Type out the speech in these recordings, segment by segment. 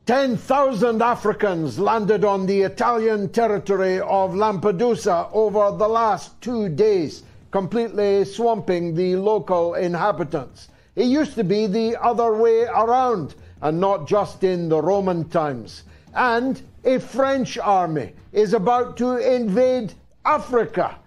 10,000 Africans landed on the Italian territory of Lampedusa over the last 2 days, completely swamping the local inhabitants. It used to be the other way around, and not just in the Roman times. And a French army is about to invade Africa,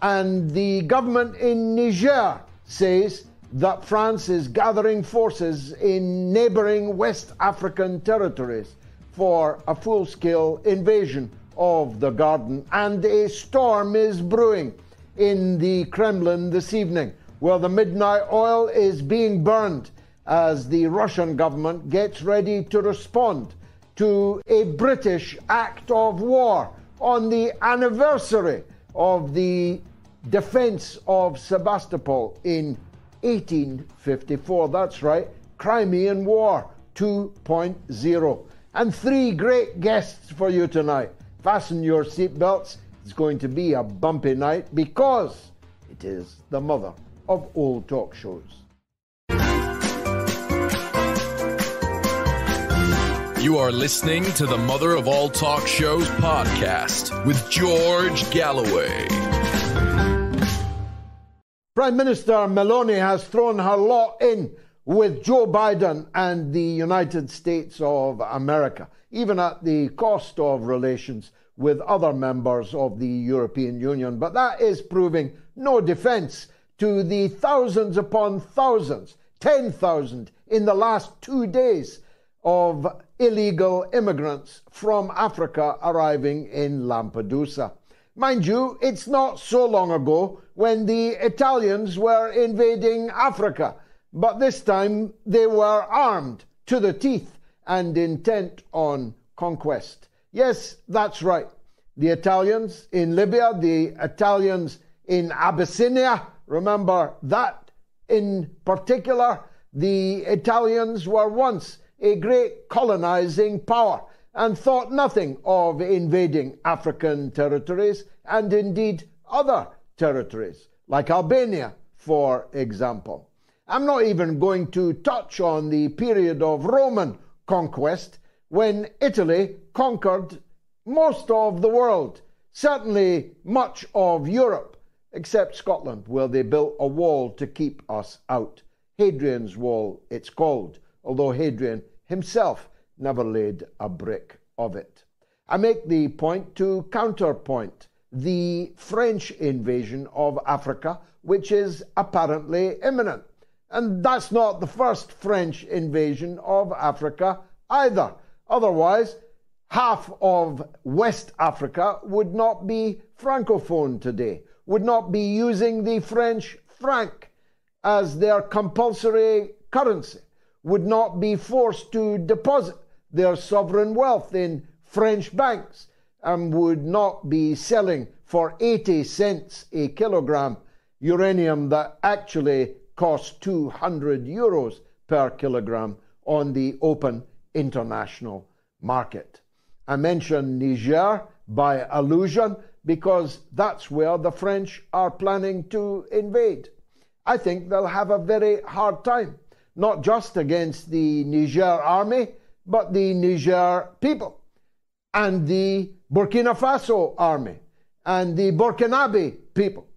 and the government in Niger says that France is gathering forces in neighboring West African territories for a full-scale invasion of the garden. And a storm is brewing in the Kremlin this evening, where the midnight oil is being burned as the Russian government gets ready to respond to a British act of war on the anniversary of the defense of Sebastopol in 1854. That's right, Crimean War 2.0. And 3 great guests for you tonight. Fasten your seatbelts. It's going to be a bumpy night because it is the mother of all talk shows. You are listening to the Mother of All Talk Shows podcast with George Galloway. Prime Minister Meloni has thrown her lot in with Joe Biden and the United States of America, even at the cost of relations with other members of the European Union. But that is proving no defense to the thousands upon thousands, 10,000 in the last 2 days of illegal immigrants from Africa arriving in Lampedusa. Mind you, it's not so long ago when the Italians were invading Africa, but this time they were armed to the teeth and intent on conquest. Yes, that's right. The Italians in Libya, the Italians in Abyssinia, remember that in particular, the Italians were once a great colonizing power and thought nothing of invading African territories and indeed other territories, like Albania, for example. I'm not even going to touch on the period of Roman conquest when Italy conquered most of the world, certainly much of Europe, except Scotland, where they built a wall to keep us out. Hadrian's Wall, it's called, although Hadrian himself never laid a brick of it. I make the point to counterpoint the French invasion of Africa, which is apparently imminent. And that's not the first French invasion of Africa either. Otherwise, half of West Africa would not be francophone today, would not be using the French franc as their compulsory currency, would not be forced to deposit their sovereign wealth in French banks, and would not be selling for 80 cents a kilogram uranium that actually costs 200 euros per kilogram on the open international market. I mention Niger by allusion because that's where the French are planning to invade. I think they'll have a very hard time, not just against the Niger army, but the Niger people, and the Burkina Faso army, and the Burkinabe people,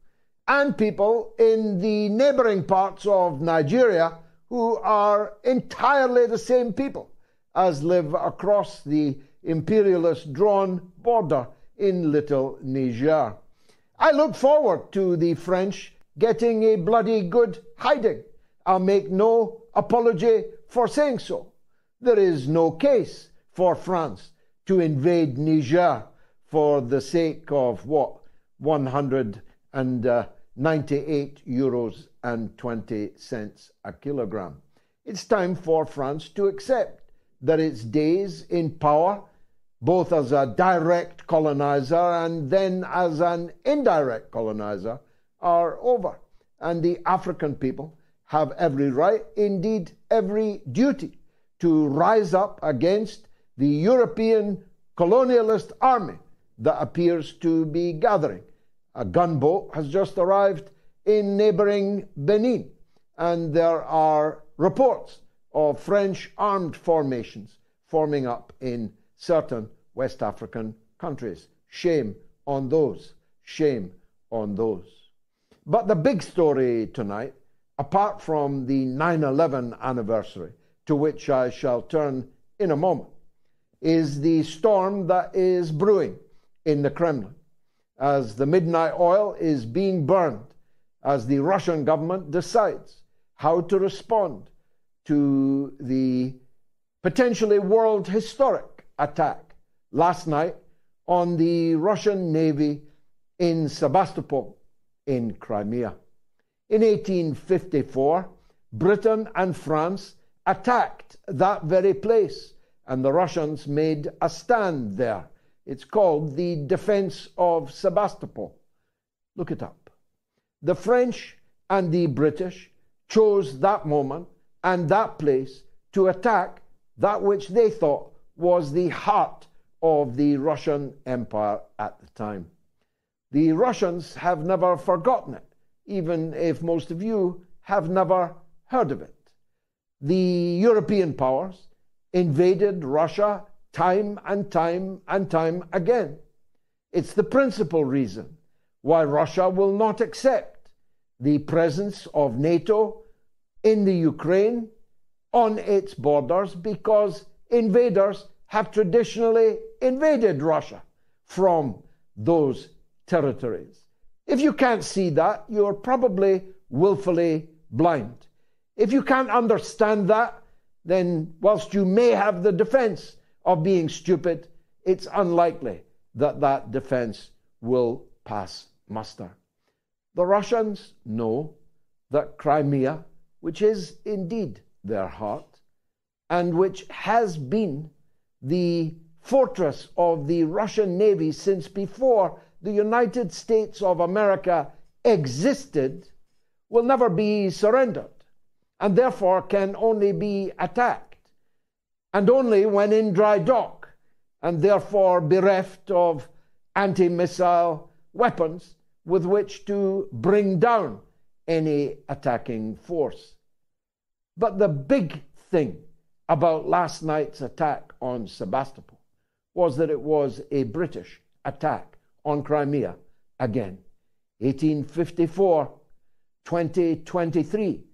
and people in the neighboring parts of Nigeria who are entirely the same people as live across the imperialist drawn border in Little Niger. I look forward to the French getting a bloody good hiding. I'll make no apology for saying so. There is no case for France to invade Niger for the sake of what? 198 euros and 20 cents a kilogram. It's time for France to accept that its days in power, both as a direct colonizer and then as an indirect colonizer, are over. And the African people have every right, indeed every duty, to rise up against the European colonialist army that appears to be gathering. A gunboat has just arrived in neighboring Benin, and there are reports of French armed formations forming up in certain West African countries. Shame on those. Shame on those. But the big story tonight, apart from the 9/11 anniversary, to which I shall turn in a moment, is the storm that is brewing in the Kremlin as the midnight oil is being burned, as the Russian government decides how to respond to the potentially world historic attack last night on the Russian Navy in Sebastopol in Crimea. In 1854, Britain and France attacked that very place, and the Russians made a stand there. It's called the Defense of Sebastopol. Look it up. The French and the British chose that moment and that place to attack that which they thought was the heart of the Russian Empire at the time. The Russians have never forgotten it, even if most of you have never heard of it. The European powers invaded Russia time and time and time again. It's the principal reason why Russia will not accept the presence of NATO in the Ukraine on its borders, because invaders have traditionally invaded Russia from those territories. If you can't see that, you're probably willfully blind. If you can't understand that, then whilst you may have the defense of being stupid, it's unlikely that that defense will pass muster. The Russians know that Crimea, which is indeed their heart, and which has been the fortress of the Russian Navy since before the United States of America existed, will never be surrendered, and therefore can only be attacked, and only when in dry dock, and therefore bereft of anti-missile weapons with which to bring down any attacking force. But the big thing about last night's attack on Sebastopol was that it was a British attack on Crimea again. 1854, 2023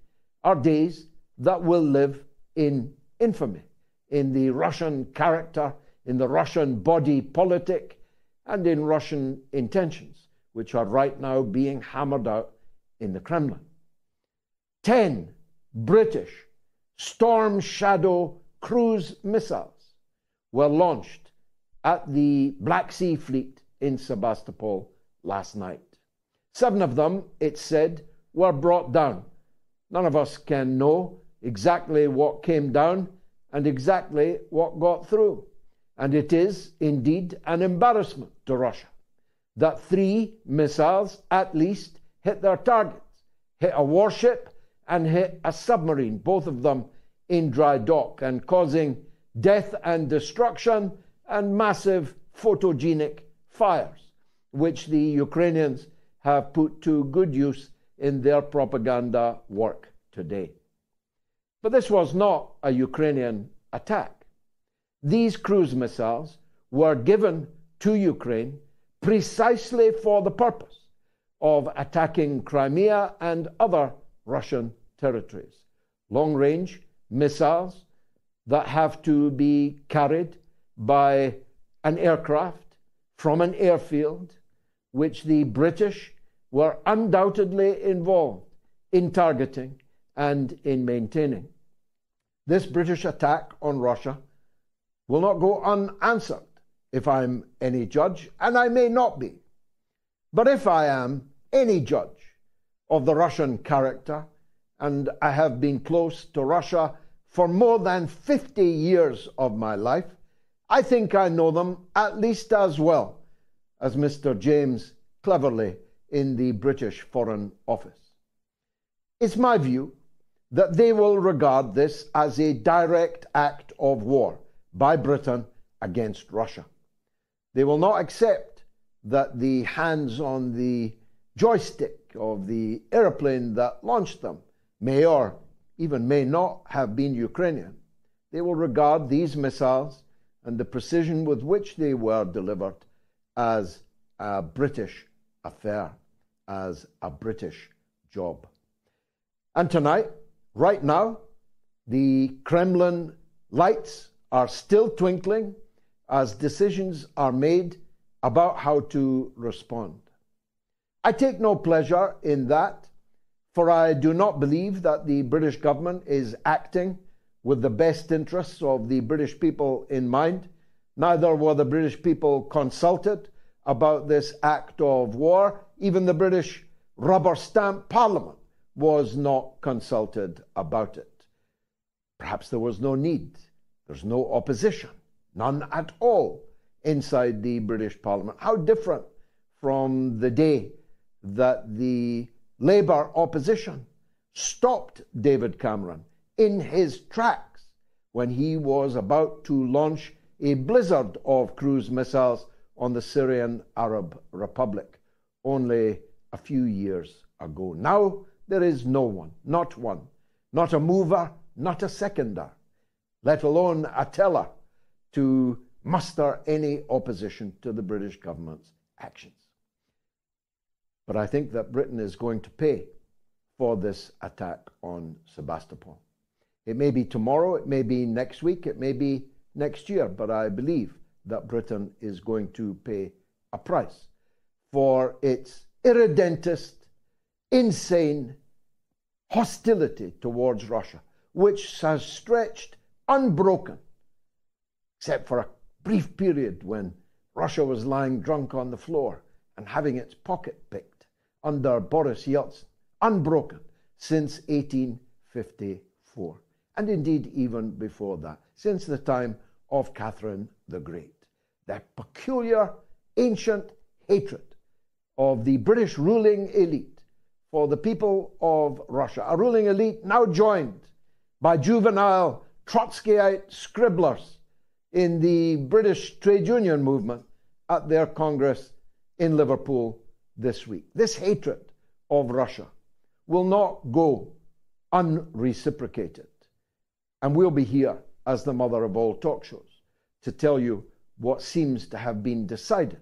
are days that will live in infamy, in the Russian character, in the Russian body politic, and in Russian intentions, which are right now being hammered out in the Kremlin. 10 British Storm Shadow cruise missiles were launched at the Black Sea Fleet in Sebastopol last night. 7 of them, it's said, were brought down. None of us can know exactly what came down and exactly what got through. And it is indeed an embarrassment to Russia that 3 missiles at least hit their targets, hit a warship and hit a submarine, both of them in dry dock, and causing death and destruction and massive photogenic fires, which the Ukrainians have put to good use in their propaganda work today. But this was not a Ukrainian attack. These cruise missiles were given to Ukraine precisely for the purpose of attacking Crimea and other Russian territories. Long-range missiles that have to be carried by an aircraft from an airfield, which the British were undoubtedly involved in targeting and in maintaining. This British attack on Russia will not go unanswered if I'm any judge, and I may not be. But if I am any judge of the Russian character, and I have been close to Russia for more than 50 years of my life, I think I know them at least as well as Mr. James Cleverly in the British Foreign Office. It's my view that they will regard this as a direct act of war by Britain against Russia. They will not accept that the hands on the joystick of the airplane that launched them may or even may not have been Ukrainian. they will regard these missiles and the precision with which they were delivered as a British affair, as a British job. And tonight, right now, the Kremlin lights are still twinkling as decisions are made about how to respond. I take no pleasure in that, for I do not believe that the British government is acting with the best interests of the British people in mind. Neither were the British people consulted about this act of war. Even the British rubber stamp parliament was not consulted about it. Perhaps there was no need. There's no opposition, none at all, inside the British Parliament. How different from the day that the Labour opposition stopped David Cameron in his tracks when he was about to launch a blizzard of cruise missiles on the Syrian Arab Republic only a few years ago. Now there is no one, not one, not a mover, not a seconder, let alone a teller, to muster any opposition to the British government's actions. But I think that Britain is going to pay for this attack on Sebastopol. It may be tomorrow, it may be next week, it may be next year, but I believe that Britain is going to pay a price for its irredentist, insane hostility towards Russia, which has stretched unbroken, except for a brief period when Russia was lying drunk on the floor and having its pocket picked under Boris Yeltsin, unbroken since 1854, and indeed even before that, since the time of Catherine the Great. That peculiar ancient hatred of the British ruling elite for the people of Russia, a ruling elite now joined by juvenile Trotskyite scribblers in the British trade union movement at their Congress in Liverpool this week. This hatred of Russia will not go unreciprocated. And we'll be here as the mother of all talk shows to tell you what seems to have been decided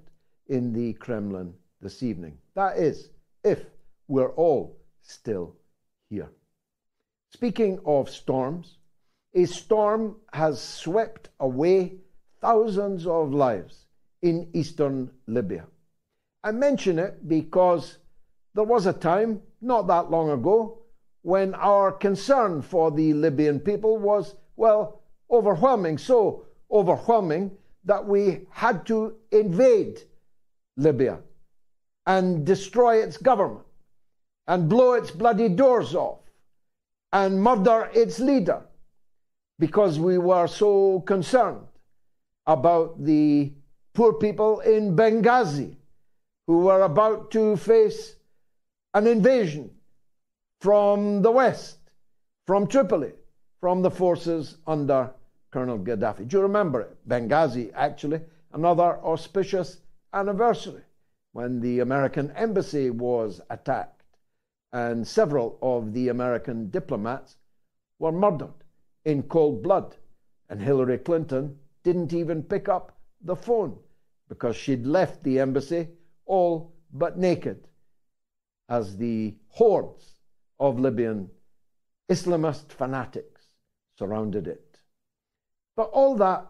in the Kremlin this evening. That is, if we're all still here. Speaking of storms, a storm has swept away thousands of lives in eastern Libya. I mention it because there was a time, not that long ago, when our concern for the Libyan people was, well, overwhelming, so overwhelming that we had to invade Libya and destroy its government and blow its bloody doors off and murder its leader because we were so concerned about the poor people in Benghazi who were about to face an invasion from the west, from Tripoli, from the forces under Colonel Gaddafi. Do you remember it? Benghazi, actually, another auspicious anniversary when the American embassy was attacked and several of the American diplomats were murdered in cold blood. And Hillary Clinton didn't even pick up the phone because she'd left the embassy all but naked as the hordes of Libyan Islamist fanatics surrounded it. But all that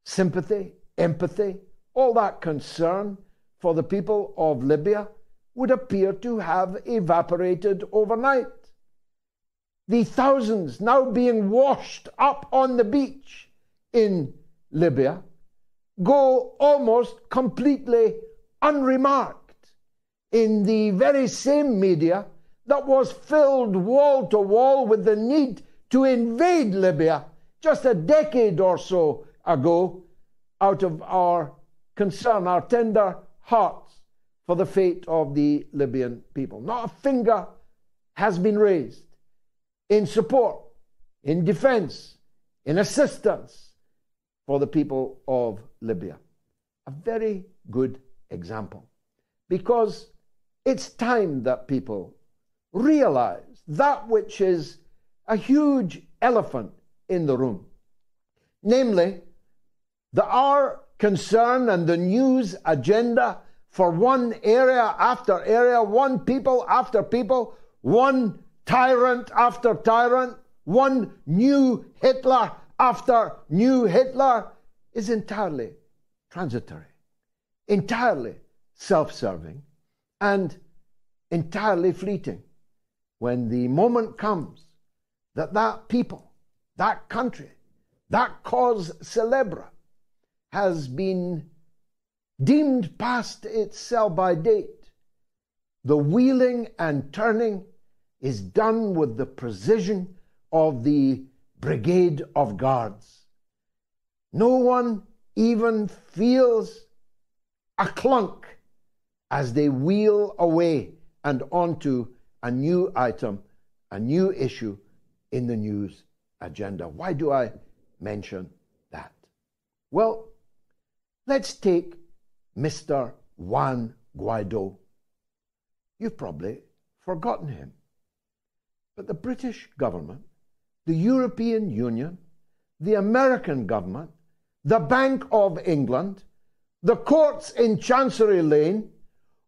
sympathy, empathy, all that concern for the people of Libya would appear to have evaporated overnight. The thousands now being washed up on the beach in Libya go almost completely unremarked in the very same media that was filled wall to wall with the need to invade Libya just a decade or so ago out of our concern, our tender hearts for the fate of the Libyan people. Not a finger has been raised in support, in defense, in assistance for the people of Libya. A very good example, because it's time that people realize that which is a huge elephant in the room. namely, that our concern and the news agenda for one area after area, one people after people, one tyrant after tyrant, one new Hitler after new Hitler is entirely transitory, entirely self-serving, and entirely fleeting. When the moment comes that that people, that country, that cause célèbre has been deemed past its sell-by date, the wheeling and turning is done with the precision of the brigade of guards. No one even feels a clunk as they wheel away and onto a new item, a new issue in the news agenda. Why do I mention that? Well, let's take Mr. Juan Guaido. You've probably forgotten him. But the British government, the European Union, the American government, the Bank of England, the courts in Chancery Lane,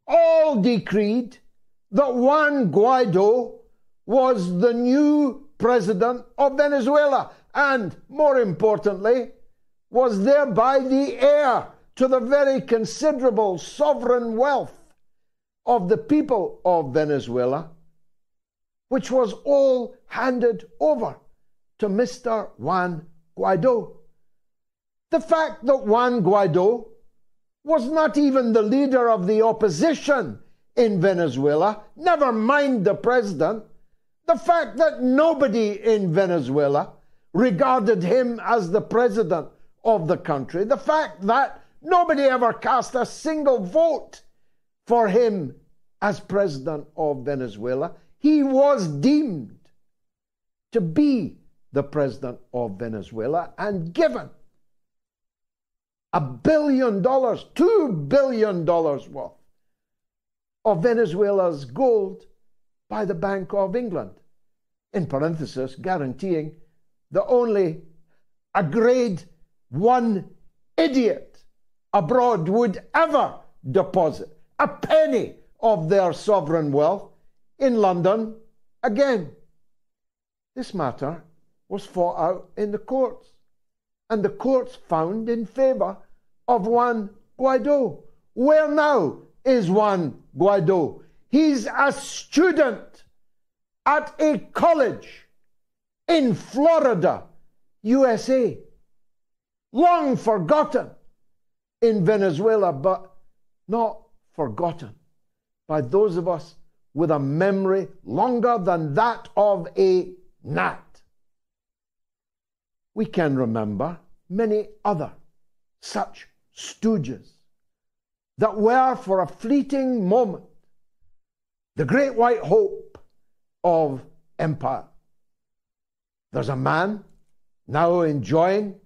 all decreed that Juan Guaido was the new president of Venezuela and, more importantly, was thereby the heir to the very considerable sovereign wealth of the people of Venezuela, which was all handed over to Mr. Juan Guaido. The fact that Juan Guaido was not even the leader of the opposition in Venezuela, never mind the president, the fact that nobody in Venezuela regarded him as the president of the country, the fact that nobody ever cast a single vote for him as president of Venezuela, he was deemed to be the president of Venezuela and given $1 billion, $2 billion worth of Venezuela's gold by the Bank of England, in parenthesis, guaranteeing that only a grade 1 idiot abroad would ever deposit a penny of their sovereign wealth in London again. This matter was fought out in the courts, and the courts found in favor of Juan Guaido. Where now is Juan Guaido? He's a student at a college in Florida, USA. Long forgotten in Venezuela, but not forgotten by those of us with a memory longer than that of a gnat. We can remember many other such stooges that were for a fleeting moment the great white hope of empire. There's a man now enjoying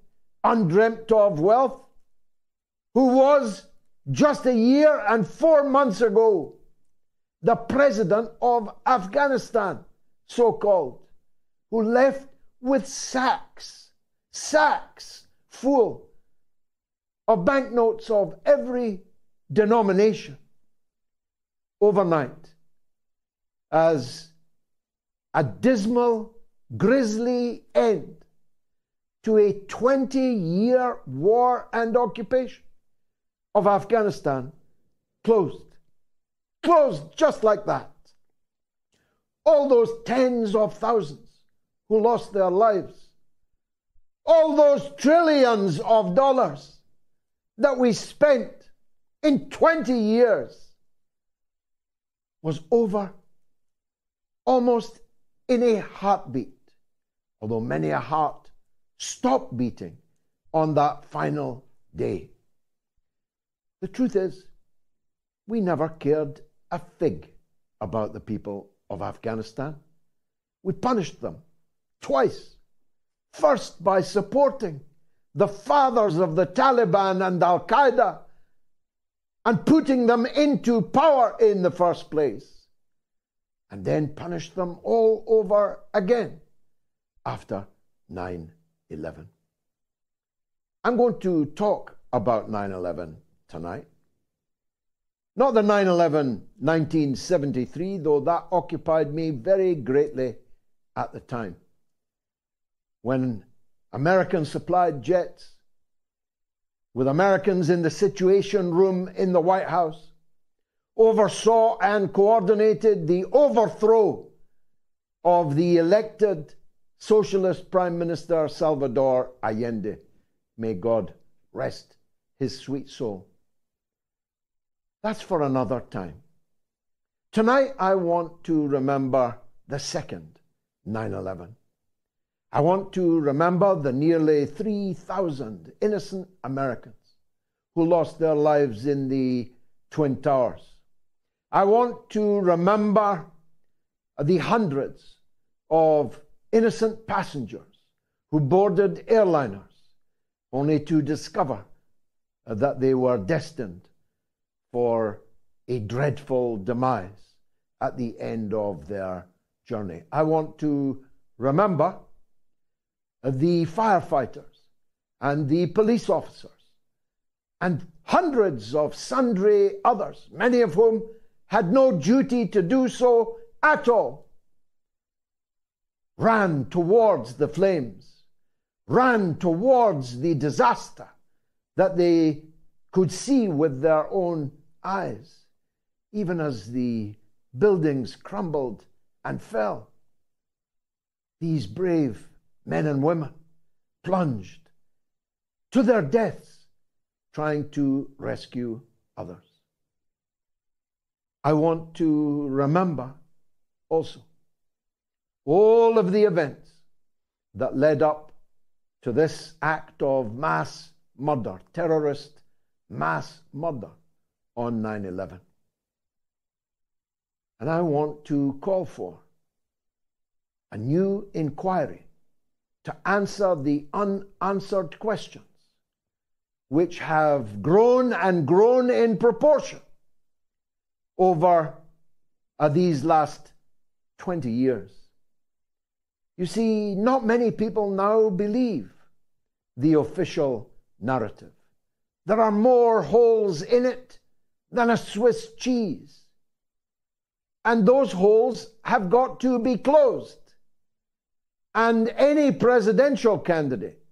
undreamt of wealth who was just a year and 4 months ago the president of Afghanistan, so-called, who left with sacks full of banknotes of every denomination overnight as a dismal, grisly end to a 20-year war and occupation of Afghanistan closed. Closed just like that. All those tens of thousands who lost their lives, all those trillions of dollars that we spent in 20 years was over almost in a heartbeat, although many a heart stopped beating on that final day. The truth is, we never cared a fig about the people of Afghanistan. We punished them twice. First, by supporting the fathers of the Taliban and Al-Qaeda and putting them into power in the first place, and then punished them all over again after 9/11. I'm going to talk about 9/11 tonight. Not the 9/11 1973, though that occupied me very greatly at the time, when American supplied jets, with Americans in the Situation Room in the White House, oversaw and coordinated the overthrow of the elected socialist Prime Minister Salvador Allende. May God rest his sweet soul. That's for another time. Tonight I want to remember the second 9/11. I want to remember the nearly 3,000 innocent Americans who lost their lives in the Twin Towers. I want to remember the hundreds of innocent passengers who boarded airliners only to discover that they were destined for a dreadful demise at the end of their journey. I want to remember the firefighters and the police officers and hundreds of sundry others, many of whom had no duty to do so at all, ran towards the flames, ran towards the disaster that they could see with their own eyes, even as the buildings crumbled and fell. These brave men and women plunged to their deaths trying to rescue others. I want to remember also all of the events that led up to this act of mass murder, terrorist mass murder on 9/11. And I want to call for a new inquiry to answer the unanswered questions which have grown and grown in proportion over these last 20 years. You see, not many people now believe the official narrative. There are more holes in it than a Swiss cheese. And those holes have got to be closed. And any presidential candidate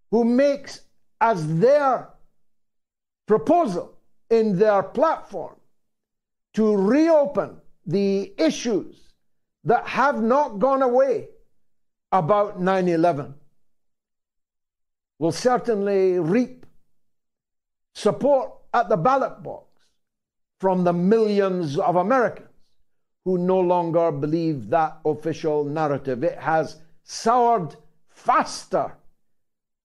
who makes as their proposal in their platform to reopen the issues that have not gone away about 9/11 will certainly reap support at the ballot box from the millions of Americans who no longer believe that official narrative. It has soured faster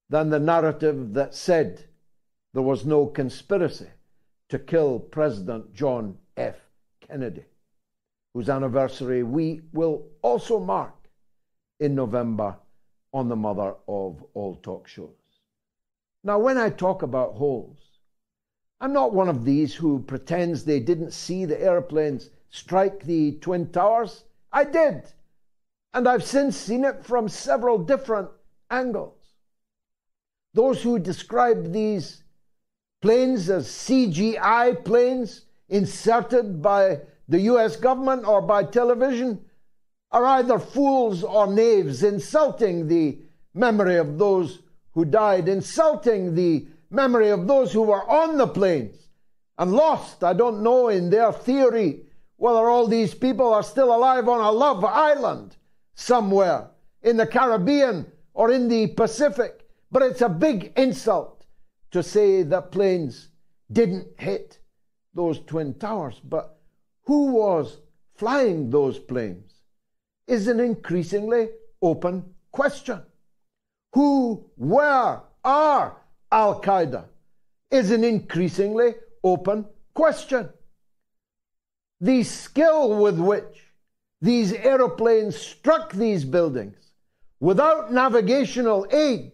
than the narrative that said there was no conspiracy to kill President John F. Kennedy, whose anniversary we will also mark in November on the mother of all talk shows. Now, when I talk about holes, I'm not one of these who pretends they didn't see the airplanes strike the Twin Towers. I did. And I've since seen it from several different angles. Those who describe these planes as CGI planes inserted by the US government or by television are either fools or knaves, insulting the memory of those who died, insulting the memory of those who were on the planes and lost. I don't know in their theory whether all these people are still alive on a love island somewhere in the Caribbean or in the Pacific. But it's a big insult to say that planes didn't hit those Twin Towers. But who was flying those planes is an increasingly open question. Who, where, are Al-Qaeda is an increasingly open question. The skill with which these aeroplanes struck these buildings without navigational aid,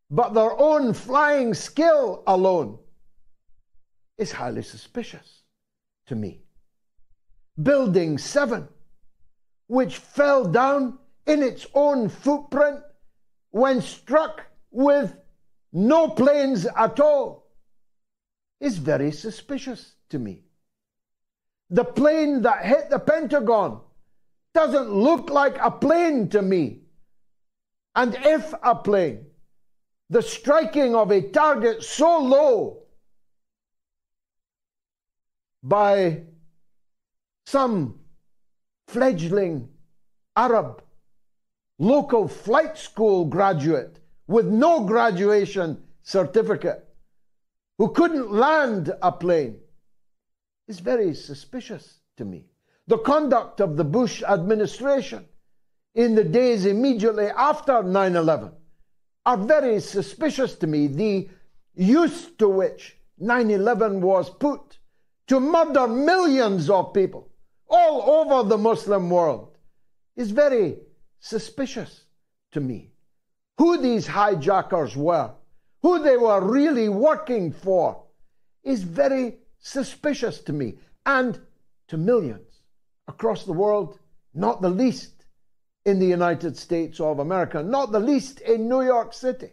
but their own flying skill alone, is highly suspicious to me. Building 7, which fell down in its own footprint when struck with no planes at all, is very suspicious to me. The plane that hit the Pentagon doesn't look like a plane to me. And if a plane, the striking of a target so low by some fledgling Arab local flight school graduate with no graduation certificate who couldn't land a plane is very suspicious to me. The conduct of the Bush administration in the days immediately after 9/11 are very suspicious to me. The use to which 9/11 was put to murder millions of people all over the Muslim world is very suspicious to me. Who these hijackers were, who they were really working for, is very suspicious to me and to millions across the world, not the least in the United States of America, not the least in New York City,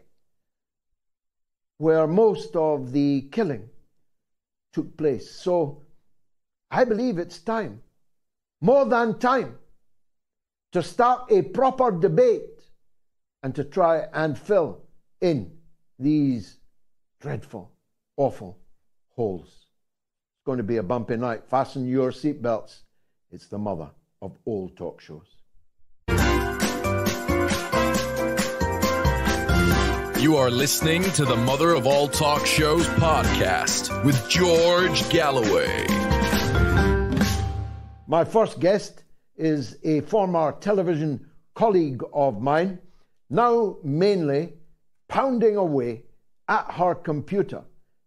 where most of the killing took place. So I believe it's time, more than time, to start a proper debate and to try and fill in these dreadful, awful holes. It's going to be a bumpy night. Fasten your seatbelts. It's the mother of all talk shows. You are listening to the Mother of All Talk Shows podcast with George Galloway. My first guest is a former television colleague of mine, now mainly pounding away at her computer,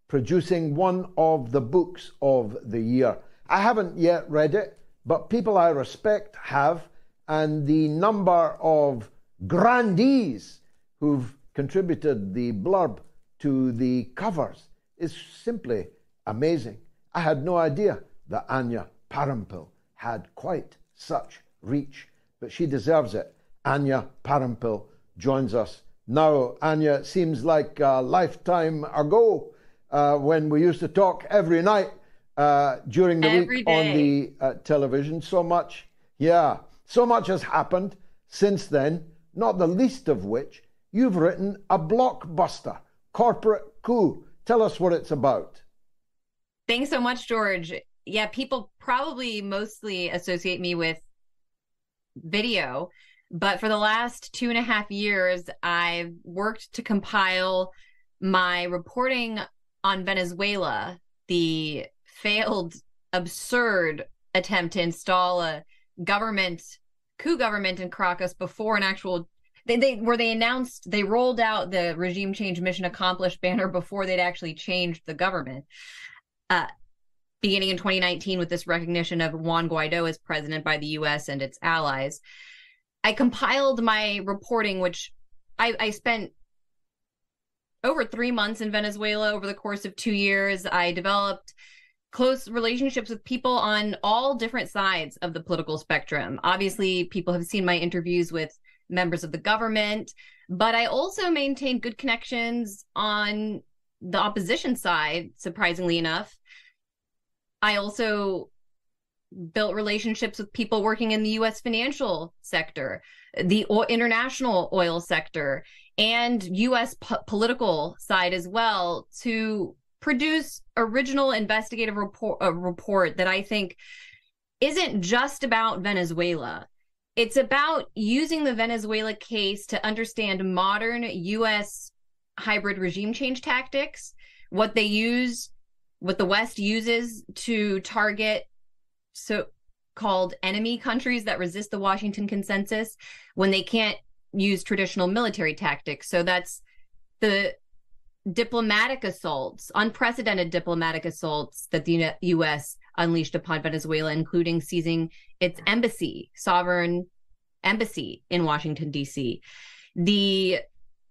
producing one of the books of the year. I haven't yet read it, but people I respect have, and the number of grandees who've contributed the blurb to the covers is simply amazing. I had no idea that Anya Parampil had quite such reach, but she deserves it. Anya Parampil joins us now. Anya, it seems like a lifetime ago when we used to talk every night during the week on the television. So much has happened since then, not the least of which you've written a blockbuster, Corporate Coup. Tell us what it's about. Thanks so much, George. Yeah, people probably mostly associate me with video, but for the last 2.5 years, I've worked to compile my reporting on Venezuela, the failed, absurd attempt to install a coup government in Caracas before an actual, they rolled out the regime change mission accomplished banner before they'd actually changed the government. Beginning in 2019 with this recognition of Juan Guaido as president by the U.S. and its allies. I compiled my reporting, which I spent over 3 months in Venezuela over the course of 2 years. I developed close relationships with people on all different sides of the political spectrum. Obviously, people have seen my interviews with members of the government, but I also maintained good connections on the opposition side, surprisingly enough. I also built relationships with people working in the U.S. financial sector, the international oil sector, and U.S. political side as well, to produce original investigative report that I think isn't just about Venezuela. It's about using the Venezuela case to understand modern U.S. hybrid regime change tactics, what the West uses to target so-called enemy countries that resist the Washington consensus when they can't use traditional military tactics. So that's the diplomatic assaults, unprecedented diplomatic assaults that the U.S. unleashed upon Venezuela, including seizing its embassy, sovereign embassy in Washington, D.C. The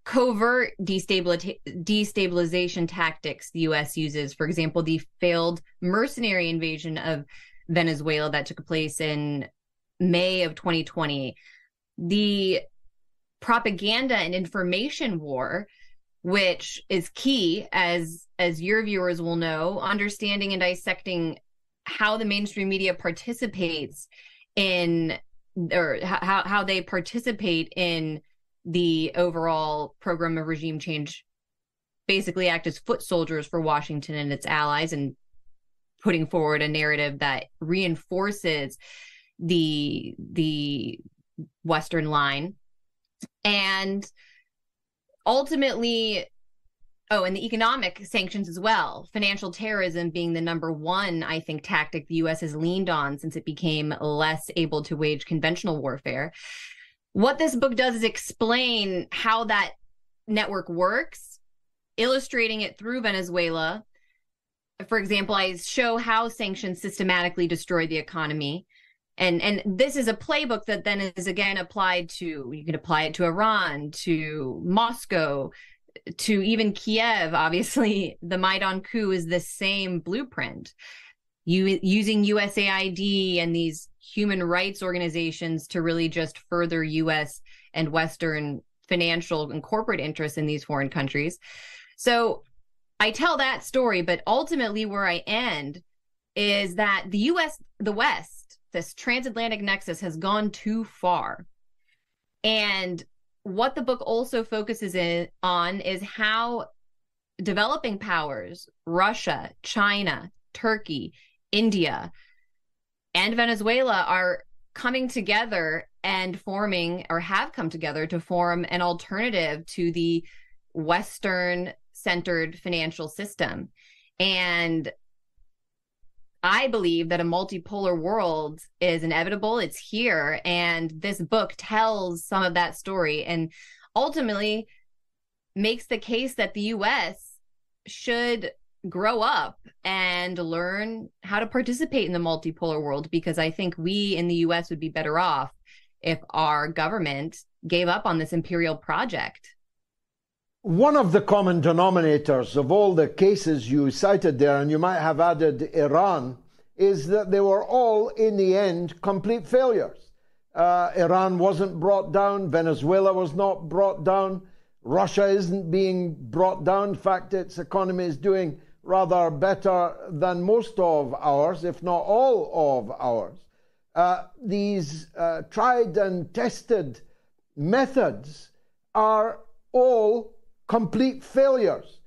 covert destabilization tactics the U.S. uses, for example, the failed mercenary invasion of Venezuela that took place in May of 2020, the propaganda and information war which is key, as your viewers will know, understanding and dissecting how the mainstream media participates in, or how they participate in the overall program of regime change, basically act as foot soldiers for Washington and its allies, and putting forward a narrative that reinforces the Western line. And ultimately, and the economic sanctions as well, financial terrorism being the number one, I think, tactic the U.S. has leaned on since it became less able to wage conventional warfare. What this book does is explain how that network works, illustrating it through Venezuela. For example, I show how sanctions systematically destroy the economy. And this is a playbook that then is again applied to, you can apply it to Iran, to Moscow, to even Kiev. Obviously, the Maidan coup is the same blueprint. Using USAID and these human rights organizations to really just further U.S. and Western financial and corporate interests in these foreign countries. So I tell that story, but ultimately where I end is that the West, this transatlantic nexus, has gone too far. And what the book also focuses on is how developing powers, Russia, China, Turkey, India, and Venezuela, are coming together and forming, or have come together to form, an alternative to the Western-centered financial system. And I believe that a multipolar world is inevitable. It's here. And this book tells some of that story and ultimately makes the case that the U.S. should grow up and learn how to participate in the multipolar world, because I think we in the U.S. would be better off if our government gave up on this imperial project. One of the common denominators of all the cases you cited there, and you might have added Iran, is that they were all, in the end, complete failures. Iran wasn't brought down. Venezuela was not brought down. Russia isn't being brought down. In fact, its economy is doing rather better than most of ours, if not all of ours. These tried and tested methods are all complete failures.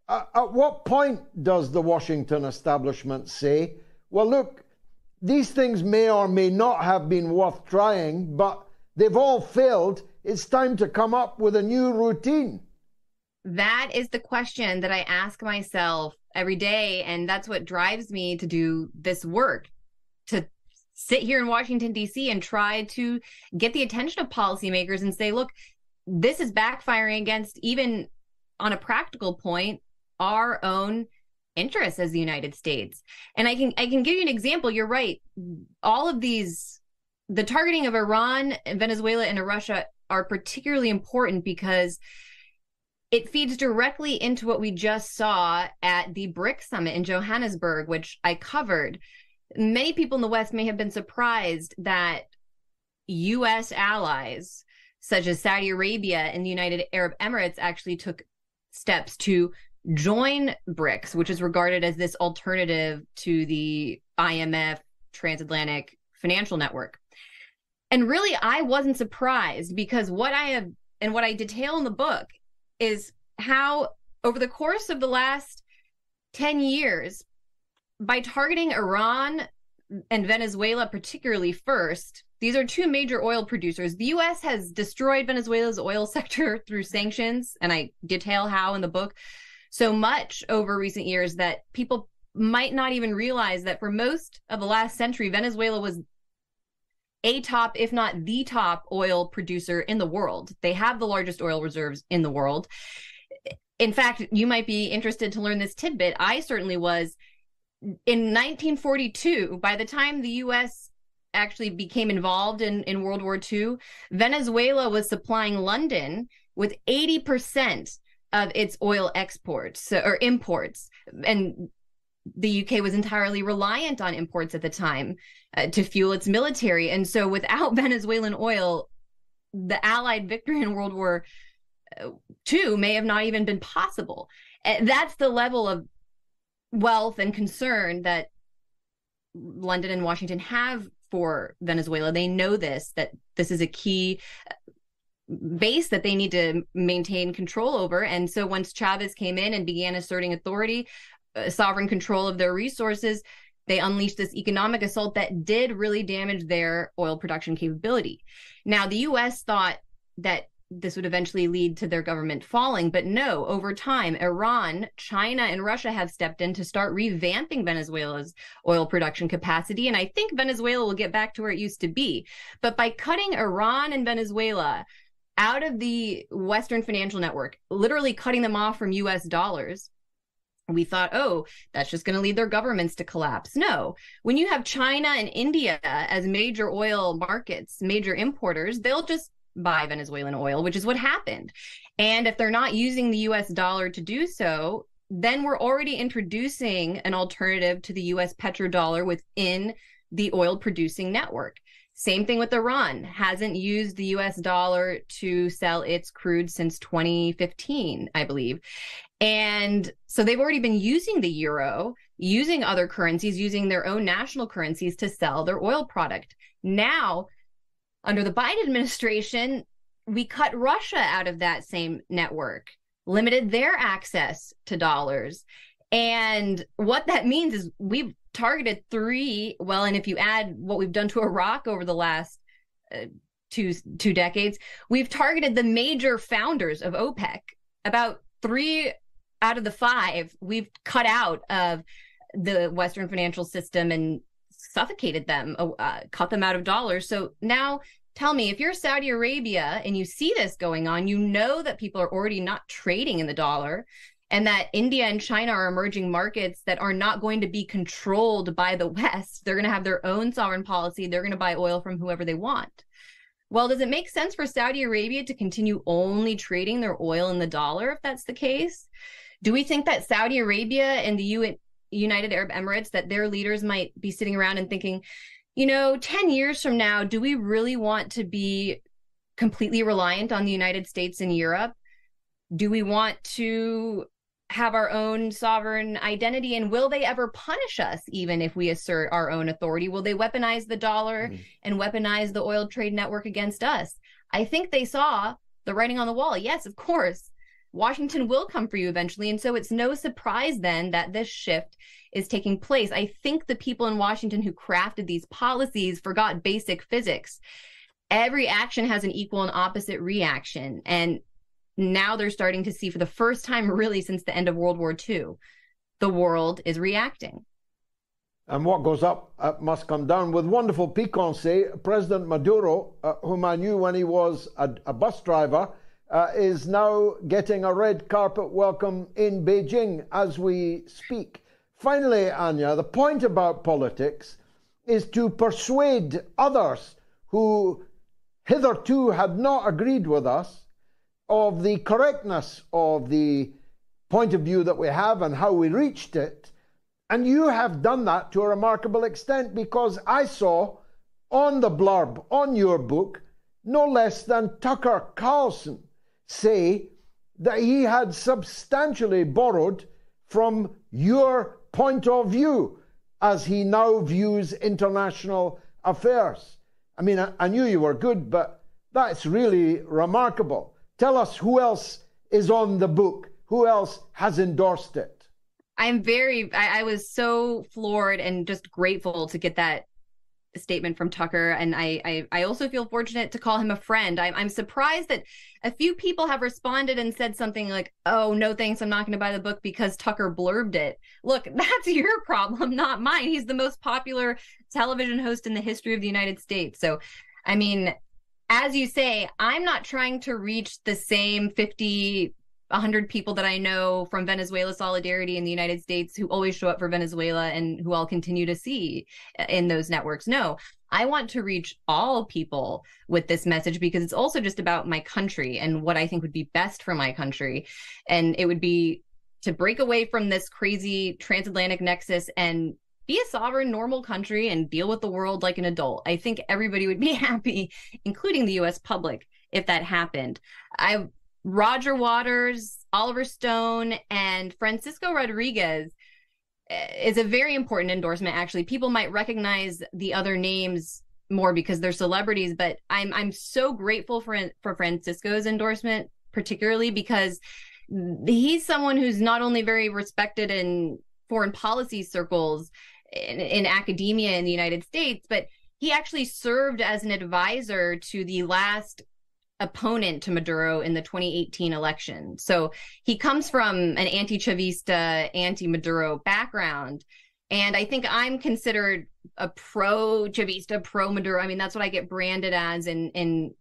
At what point does the Washington establishment say, well, look, these things may or may not have been worth trying, but they've all failed. It's time to come up with a new routine? That is the question that I ask myself every day, and that's what drives me to do this work, to sit here in Washington, D.C. and try to get the attention of policymakers and say, look, this is backfiring against, even on a practical point, our own interests as the United States. And I can give you an example. You're right. All of these, the targeting of Iran, Venezuela, and Russia are particularly important because it feeds directly into what we just saw at the BRICS summit in Johannesburg, which I covered. Many people in the West may have been surprised that U.S. allies, such as Saudi Arabia and the United Arab Emirates, actually took steps to join BRICS, which is regarded as this alternative to the IMF transatlantic financial network. And really, I wasn't surprised, because what I have and what I detail in the book is how over the course of the last 10 years, by targeting Iran and Venezuela particularly first, these are two major oil producers. The U.S. has destroyed Venezuela's oil sector through sanctions, and I detail how in the book, so much over recent years that people might not even realize that for most of the last century, Venezuela was a top, if not the top, oil producer in the world. They have the largest oil reserves in the world. In fact, you might be interested to learn this tidbit. I certainly was. In 1942, by the time the U.S. actually became involved in World War II, Venezuela was supplying London with 80% of its oil exports or imports. And the UK was entirely reliant on imports at the time to fuel its military. And so without Venezuelan oil, the Allied victory in World War two may have not even been possible. That's the level of wealth and concern that London and Washington have for Venezuela. They know that this is a key base that they need to maintain control over. And so once Chavez came in and began asserting authority, sovereign control of their resources, they unleashed this economic assault that did really damage their oil production capability. Now, the U.S. thought that this would eventually lead to their government falling, but no, over time, Iran, China, and Russia have stepped in to start revamping Venezuela's oil production capacity. And I think Venezuela will get back to where it used to be. But by cutting Iran and Venezuela out of the Western financial network, literally cutting them off from US dollars, we thought, oh, that's just going to lead their governments to collapse. No, when you have China and India as major oil markets, major importers, they'll just buy Venezuelan oil, which is what happened. And if they're not using the US dollar to do so, then we're already introducing an alternative to the US petrodollar within the oil producing network. Same thing with Iran, hasn't used the US dollar to sell its crude since 2015, I believe. And so they've already been using the euro, using other currencies, using their own national currencies to sell their oil product. Now, under the Biden administration, we cut Russia out of that same network, limited their access to dollars. And what that means is we've targeted and if you add what we've done to Iraq over the last two decades, we've targeted the major founders of OPEC. About 3 out of the 5 we've cut out of the Western financial system and suffocated them, cut them out of dollars. So now tell me, if you're Saudi Arabia and you see this going on, you know that people are already not trading in the dollar, and that India and China are emerging markets that are not going to be controlled by the West. They're going to have their own sovereign policy. They're going to buy oil from whoever they want. Well, does it make sense for Saudi Arabia to continue only trading their oil in the dollar if that's the case? Do we think that Saudi Arabia and the United Arab Emirates, that their leaders might be sitting around and thinking, 10 years from now, do we really want to be completely reliant on the United States and Europe? Do we want to have our own sovereign identity? And will they ever punish us even if we assert our own authority? Will they weaponize the dollar and weaponize the oil trade network against us? I think they saw the writing on the wall. Yes, of course. Washington will come for you eventually. And so it's no surprise then that this shift is taking place. I think the people in Washington who crafted these policies forgot basic physics. Every action has an equal and opposite reaction. And now they're starting to see, for the first time really since the end of World War II, the world is reacting. And what goes up must come down. With wonderful piquancy, President Maduro, whom I knew when he was a bus driver, is now getting a red carpet welcome in Beijing as we speak. Finally, Anya, the point about politics is to persuade others who hitherto had not agreed with us of the correctness of the point of view that we have and how we reached it. And you have done that to a remarkable extent, because I saw on the blurb on your book no less than Tucker Carlson say that he had substantially borrowed from your point of view as he now views international affairs. I mean, I knew you were good, but that's really remarkable. Tell us who else is on the book, who else has endorsed it. I was so floored and just grateful to get that statement from Tucker. And I also feel fortunate to call him a friend. I'm surprised that a few people have responded and said something like, oh, no, thanks, I'm not going to buy the book because Tucker blurbed it. Look, that's your problem, not mine. He's the most popular television host in the history of the United States. So, I mean, as you say, I'm not trying to reach the same 50, 100 people that I know from Venezuela Solidarity in the United States who always show up for Venezuela and who I'll continue to see in those networks. No, I want to reach all people with this message, because it's also just about my country and what I think would be best for my country. And it would be to break away from this crazy transatlantic nexus and be a sovereign, normal country and deal with the world like an adult. I think everybody would be happy, including the US public, if that happened. Roger Waters, Oliver Stone, and Francisco Rodriguez is a very important endorsement. Actually, people might recognize the other names more because they're celebrities, but I'm so grateful for Francisco's endorsement, particularly because he's someone who's not only very respected in foreign policy circles in academia in the United States, but he actually served as an advisor to the last opponent to Maduro in the 2018 election. So he comes from an anti-Chavista, anti-Maduro background. And I think I'm considered a pro-Chavista, pro-Maduro. I mean, that's what I get branded as in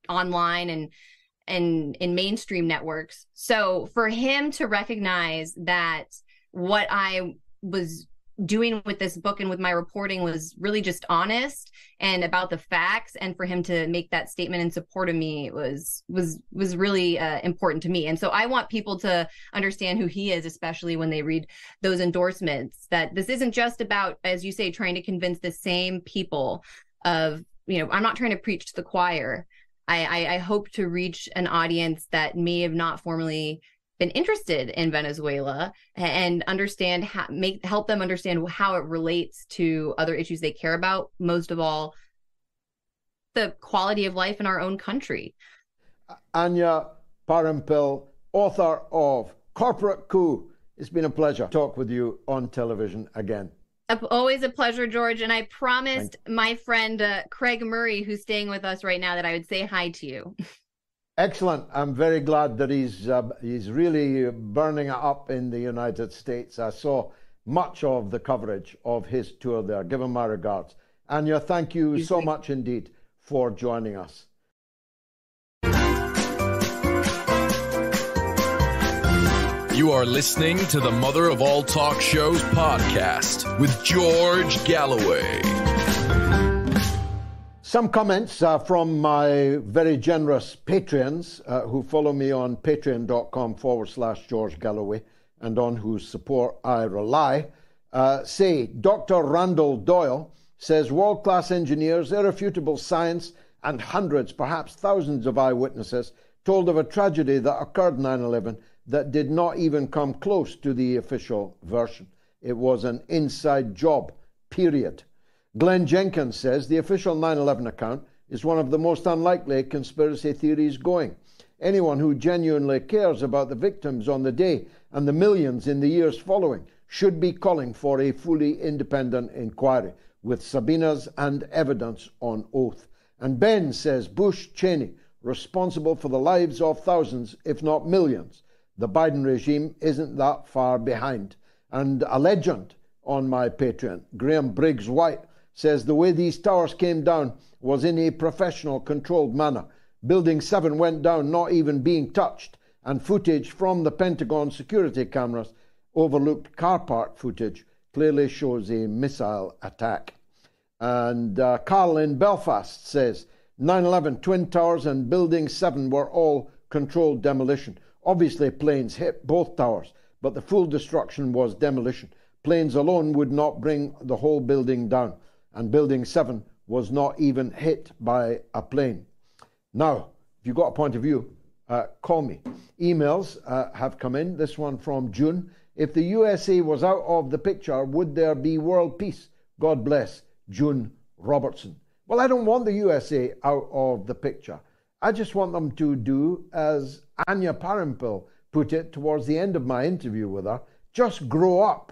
online and in mainstream networks. So for him to recognize that what I was doing with this book and with my reporting was really just honest and about the facts, and for him to make that statement in support of me was really important to me. And so I want people to understand who he is, especially when they read those endorsements, that this isn't just about, as you say, trying to convince the same people of, I'm not trying to preach to the choir. I hope to reach an audience that may have not formally been interested in Venezuela and help them understand how it relates to other issues they care about, most of all, the quality of life in our own country. Anya Parampil, author of Corporate Coup. It's been a pleasure to talk with you on television again. Always a pleasure, George. And I promised my friend Craig Murray, who's staying with us right now, that I would say hi to you. Excellent. I'm very glad that he's really burning it up in the United States. I saw much of the coverage of his tour there. Give him my regards. Anya, thank you so much indeed for joining us. You are listening to the Mother of All Talk Shows podcast with George Galloway. Some comments from my very generous Patreons who follow me on patreon.com/George Galloway and on whose support I rely, say Dr. Randall Doyle says world-class engineers, irrefutable science, and hundreds, perhaps thousands of eyewitnesses told of a tragedy that occurred 9/11 that did not even come close to the official version. It was an inside job, period. Glenn Jenkins says the official 9/11 account is one of the most unlikely conspiracy theories going. Anyone who genuinely cares about the victims on the day and the millions in the years following should be calling for a fully independent inquiry with subpoenas and evidence on oath. And Ben says Bush Cheney responsible for the lives of thousands, if not millions. The Biden regime isn't that far behind. And a legend on my Patreon, Graham Briggs White, says the way these towers came down was in a professional, controlled manner. Building 7 went down not even being touched, and footage from the Pentagon security cameras, overlooked car park footage, clearly shows a missile attack. And Carl in Belfast says 9/11 Twin Towers and Building 7 were all controlled demolition. Obviously planes hit both towers, but the full destruction was demolition. Planes alone would not bring the whole building down, and Building 7 was not even hit by a plane. Now, if you've got a point of view, call me. Emails have come in, this one from June. If the USA was out of the picture, would there be world peace? God bless, June Robertson. Well, I don't want the USA out of the picture. I just want them to do, as Anya Parampil put it towards the end of my interview with her, just grow up.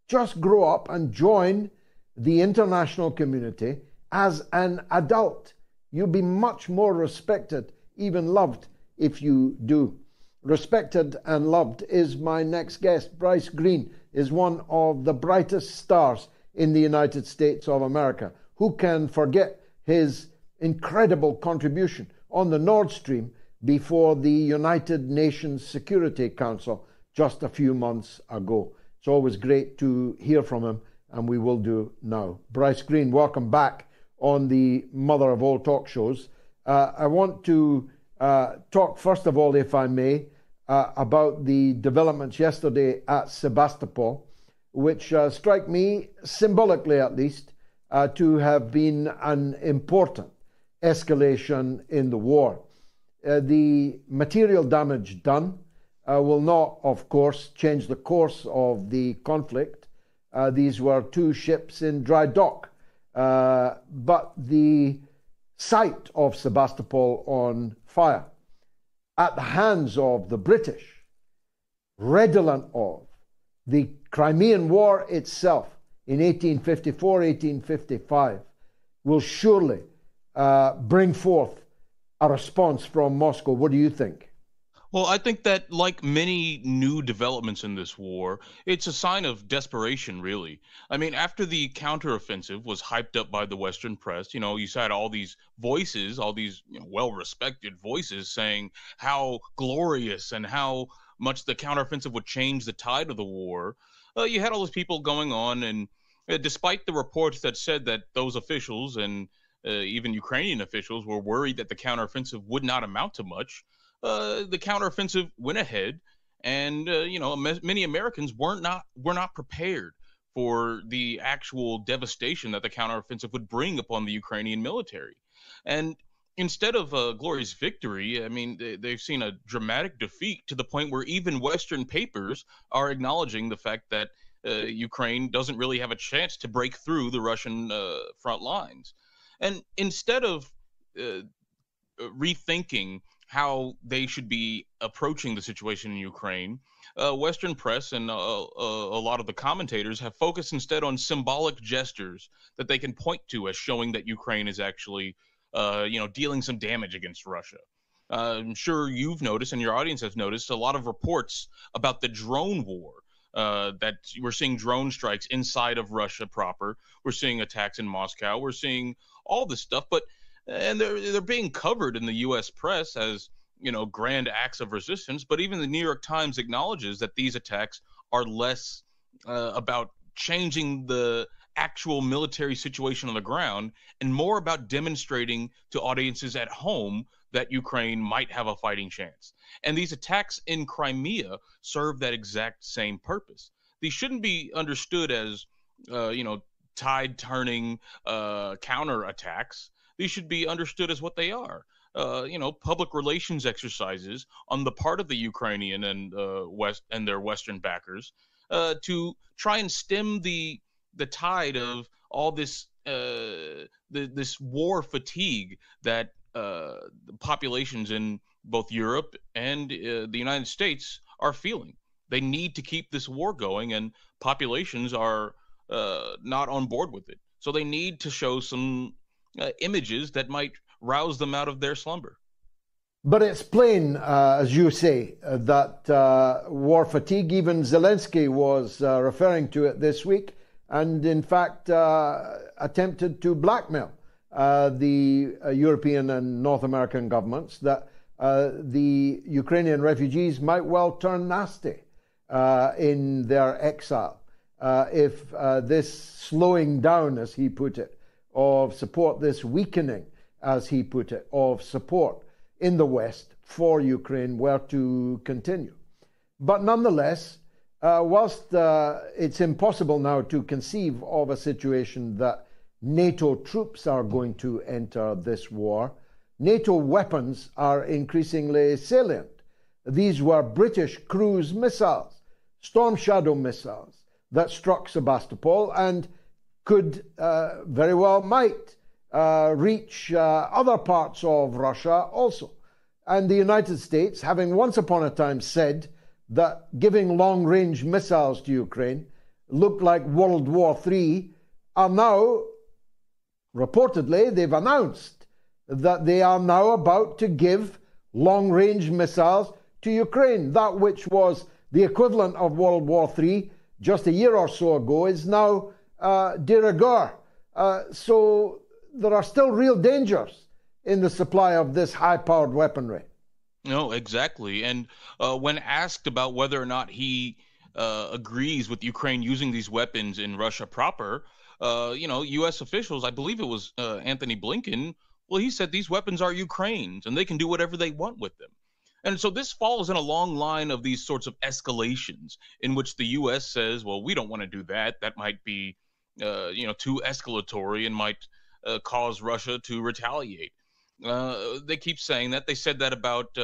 Just grow up and join the international community as an adult. You'll be much more respected, even loved, if you do. Respected and loved is my next guest. Bryce Greene is one of the brightest stars in the United States of America. Who can forget his incredible contribution on the Nord Stream before the United Nations Security Council just a few months ago? It's always great to hear from him, and we will do now. Bryce Greene, welcome back on the Mother of All Talk Shows. I want to talk, first of all, if I may, about the developments yesterday at Sebastopol, which strike me, symbolically at least, to have been an important escalation in the war. the material damage done will not, of course, change the course of the conflict. These were 2 ships in dry dock. But the sight of Sebastopol on fire at the hands of the British, redolent of the Crimean War itself in 1854, 1855, will surely bring forth a response from Moscow. What do you think? Well, I think that, like many new developments in this war, it's a sign of desperation, really. I mean, after the counteroffensive was hyped up by the Western press, you had all these voices, all these well-respected voices saying how glorious and how much the counteroffensive would change the tide of the war. You had all those people going on, and despite the reports that said that those officials and even Ukrainian officials were worried that the counteroffensive would not amount to much, the counteroffensive went ahead, and many Americans were not prepared for the actual devastation that the counteroffensive would bring upon the Ukrainian military. And instead of a glorious victory, I mean, they've seen a dramatic defeat, to the point where even Western papers are acknowledging the fact that Ukraine doesn't really have a chance to break through the Russian front lines. And instead of rethinking how they should be approaching the situation in Ukraine, Western press and a lot of the commentators have focused instead on symbolic gestures that they can point to as showing that Ukraine is actually, dealing some damage against Russia. I'm sure you've noticed, and your audience has noticed, a lot of reports about the drone war. That we're seeing drone strikes inside of Russia proper. We're seeing attacks in Moscow. We're seeing all this stuff, and they're being covered in the U.S. press as grand acts of resistance. But even the New York Times acknowledges that these attacks are less about changing the actual military situation on the ground and more about demonstrating to audiences at home that Ukraine might have a fighting chance. And these attacks in Crimea serve that exact same purpose. These shouldn't be understood as, tide-turning counterattacks. These should be understood as what they are. Public relations exercises on the part of the Ukrainian and their Western backers to try and stem the tide of all this this war fatigue that the populations in both Europe and the United States are feeling. They need to keep this war going, and populations are not on board with it. So they need to show some images that might rouse them out of their slumber. But it's plain, as you say, that war fatigue, even Zelensky was referring to it this week, and in fact attempted to blackmail the European and North American governments that the Ukrainian refugees might well turn nasty in their exile if this slowing down, as he put it, of support, this weakening, as he put it, of support in the West for Ukraine were to continue. But nonetheless, whilst it's impossible now to conceive of a situation that NATO troops are going to enter this war, NATO weapons are increasingly salient. These were British cruise missiles, Storm Shadow missiles, that struck Sebastopol and could very well might reach other parts of Russia also. And the United States, having once upon a time said that giving long-range missiles to Ukraine looked like World War III, are now, reportedly, they've announced that they are now about to give long-range missiles to Ukraine. That which was the equivalent of World War III just a year or so ago is now de rigueur. So there are still real dangers in the supply of this high-powered weaponry. No, exactly. And when asked about whether or not he agrees with Ukraine using these weapons in Russia proper, U.S. officials, I believe it was Anthony Blinken, well, he said these weapons are Ukraine's and they can do whatever they want with them. And so this falls in a long line of these sorts of escalations in which the U.S. says, well, we don't want to do that. That might be, too escalatory and might cause Russia to retaliate. They keep saying that. They said that about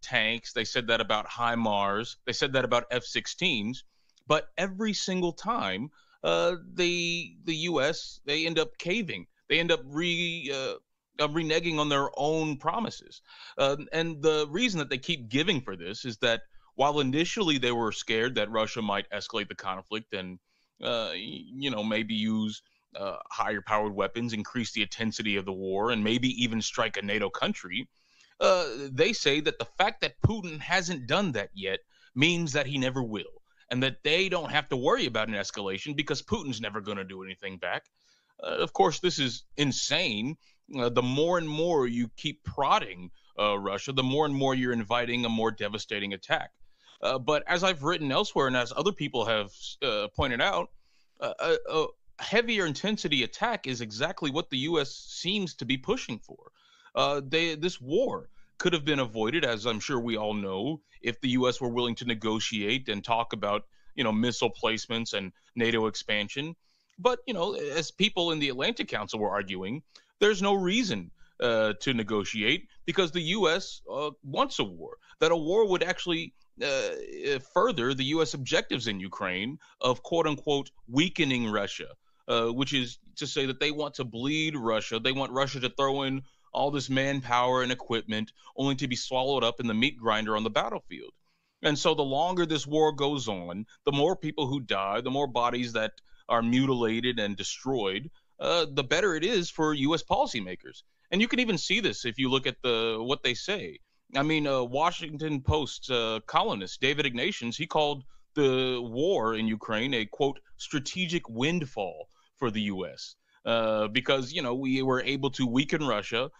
tanks. They said that about HIMARS. They said that about F-16s. But every single time, the U.S., they end up caving. They end up reneging on their own promises. And the reason that they keep giving for this is that while initially they were scared that Russia might escalate the conflict and, maybe use higher powered weapons, increase the intensity of the war, and maybe even strike a NATO country, they say that the fact that Putin hasn't done that yet means that he never will, and that they don't have to worry about an escalation because Putin's never going to do anything back. Of course, this is insane. The more and more you keep prodding Russia, the more and more you're inviting a more devastating attack. But as I've written elsewhere, and as other people have pointed out, a heavier intensity attack is exactly what the U.S. seems to be pushing for. This war could have been avoided, as I'm sure we all know, if the U.S. were willing to negotiate and talk about, missile placements and NATO expansion. But, as people in the Atlantic Council were arguing, there's no reason to negotiate because the U.S. Wants a war, that a war would actually further the U.S. objectives in Ukraine of, quote unquote, weakening Russia, which is to say that they want to bleed Russia. They want Russia to throw in all this manpower and equipment only to be swallowed up in the meat grinder on the battlefield. And so the longer this war goes on, the more people who die, the more bodies that are mutilated and destroyed, the better it is for U.S. policymakers. And you can even see this if you look at what they say. I mean, Washington Post columnist David Ignatius, he called the war in Ukraine a, quote, strategic windfall for the U.S. Because, we were able to weaken Russia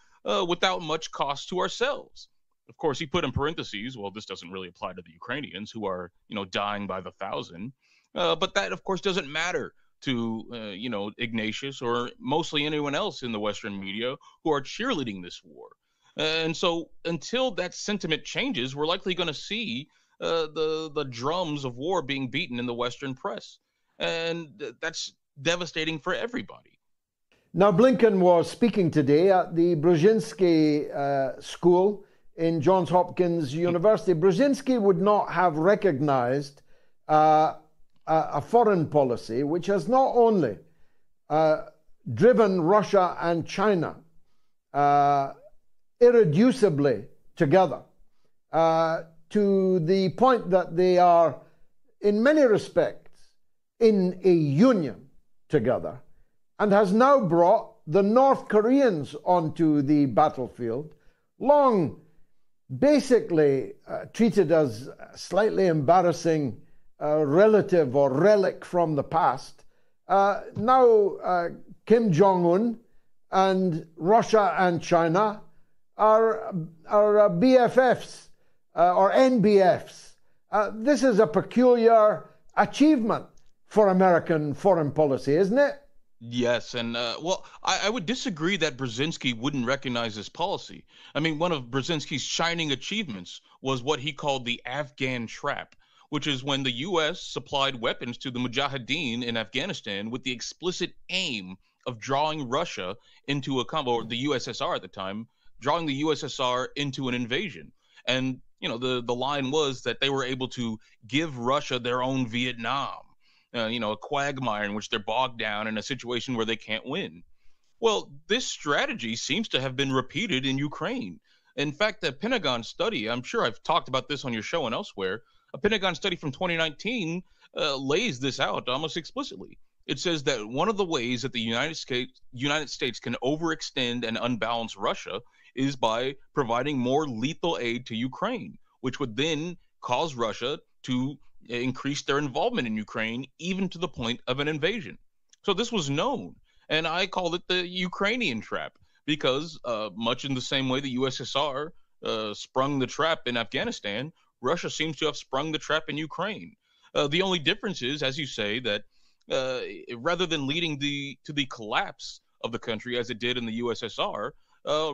without much cost to ourselves. Of course, he put in parentheses, well, this doesn't really apply to the Ukrainians who are, dying by the thousand. But that, of course, doesn't matter to, Ignatius or mostly anyone else in the Western media who are cheerleading this war. And so until that sentiment changes, we're likely going to see the drums of war being beaten in the Western press. And that's devastating for everybody. Now, Blinken was speaking today at the Brzezinski School in Johns Hopkins University. Brzezinski would not have recognized a foreign policy which has not only driven Russia and China irreducibly together to the point that they are, in many respects, in a union together, and has now brought the North Koreans onto the battlefield, long basically treated as slightly embarrassing relative or relic from the past. Now Kim Jong-un and Russia and China are BFFs or NBFs. This is a peculiar achievement for American foreign policy, isn't it? Yes, and I would disagree that Brzezinski wouldn't recognize this policy. I mean, one of Brzezinski's shining achievements was what he called the Afghan trap, which is when the U.S. supplied weapons to the Mujahideen in Afghanistan with the explicit aim of drawing Russia into or the USSR at the time, drawing the USSR into an invasion. And, the line was that they were able to give Russia their own Vietnam. A quagmire in which they're bogged down in a situation where they can't win. Well, this strategy seems to have been repeated in Ukraine. In fact, the Pentagon study, I'm sure I've talked about this on your show and elsewhere, a Pentagon study from 2019 lays this out almost explicitly. It says that one of the ways that the United States can overextend and unbalance Russia is by providing more lethal aid to Ukraine, which would then cause Russia to increase their involvement in Ukraine, even to the point of an invasion. So this was known, and I called it the Ukrainian trap because much in the same way the USSR sprung the trap in Afghanistan, Russia seems to have sprung the trap in Ukraine. The only difference is, as you say, that rather than leading to the collapse of the country as it did in the USSR,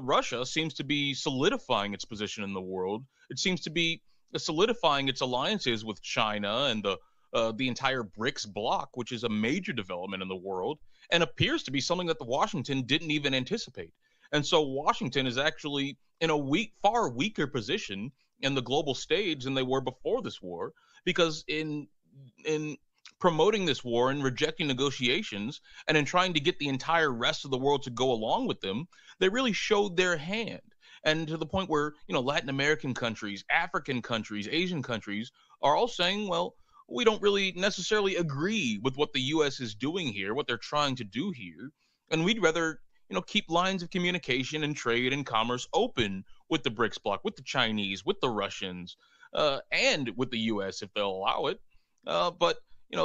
Russia seems to be solidifying its position in the world. It seems to be solidifying its alliances with China and the entire BRICS bloc, which is a major development in the world and appears to be something that the Washington didn't even anticipate. And so Washington is actually in a far weaker position in the global stage than they were before this war, because in promoting this war and rejecting negotiations and in trying to get the entire rest of the world to go along with them, they really showed their hand. And to the point where, Latin American countries, African countries, Asian countries are all saying, well, we don't really necessarily agree with what the U.S. is doing here, what they're trying to do here. And we'd rather, keep lines of communication and trade and commerce open with the BRICS bloc, with the Chinese, with the Russians, and with the U.S. if they'll allow it. But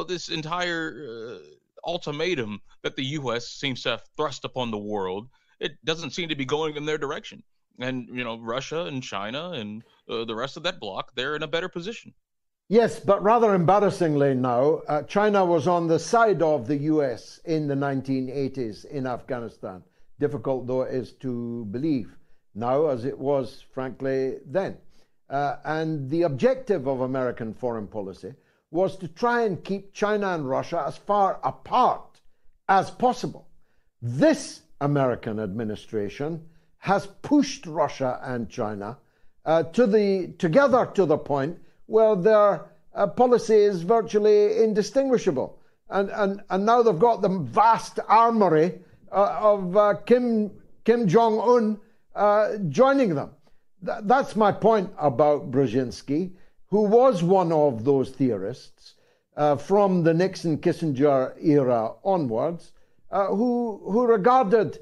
this entire ultimatum that the U.S. seems to have thrust upon the world, it doesn't seem to be going in their direction. And, Russia and China and the rest of that bloc, they're in a better position. Yes, but rather embarrassingly now, China was on the side of the US in the 1980s in Afghanistan. Difficult though it is to believe now, as it was, frankly, then. And the objective of American foreign policy was to try and keep China and Russia as far apart as possible. This American administration has pushed Russia and China together to the point where their policy is virtually indistinguishable. And now they've got the vast armory of Kim Jong-un joining them. That's my point about Brzezinski, who was one of those theorists from the Nixon-Kissinger era onwards, who regarded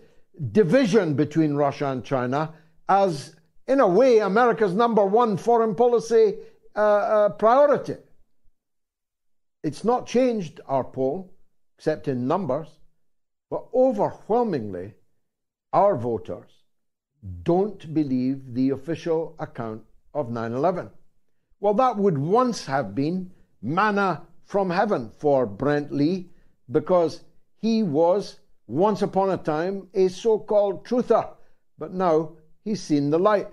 division between Russia and China as, in a way, America's number one foreign policy priority. It's not changed, our poll, except in numbers, but overwhelmingly, our voters don't believe the official account of 9/11. Well, that would once have been manna from heaven for Brent Lee, because he was, once upon a time, a so-called truther, but now he's seen the light.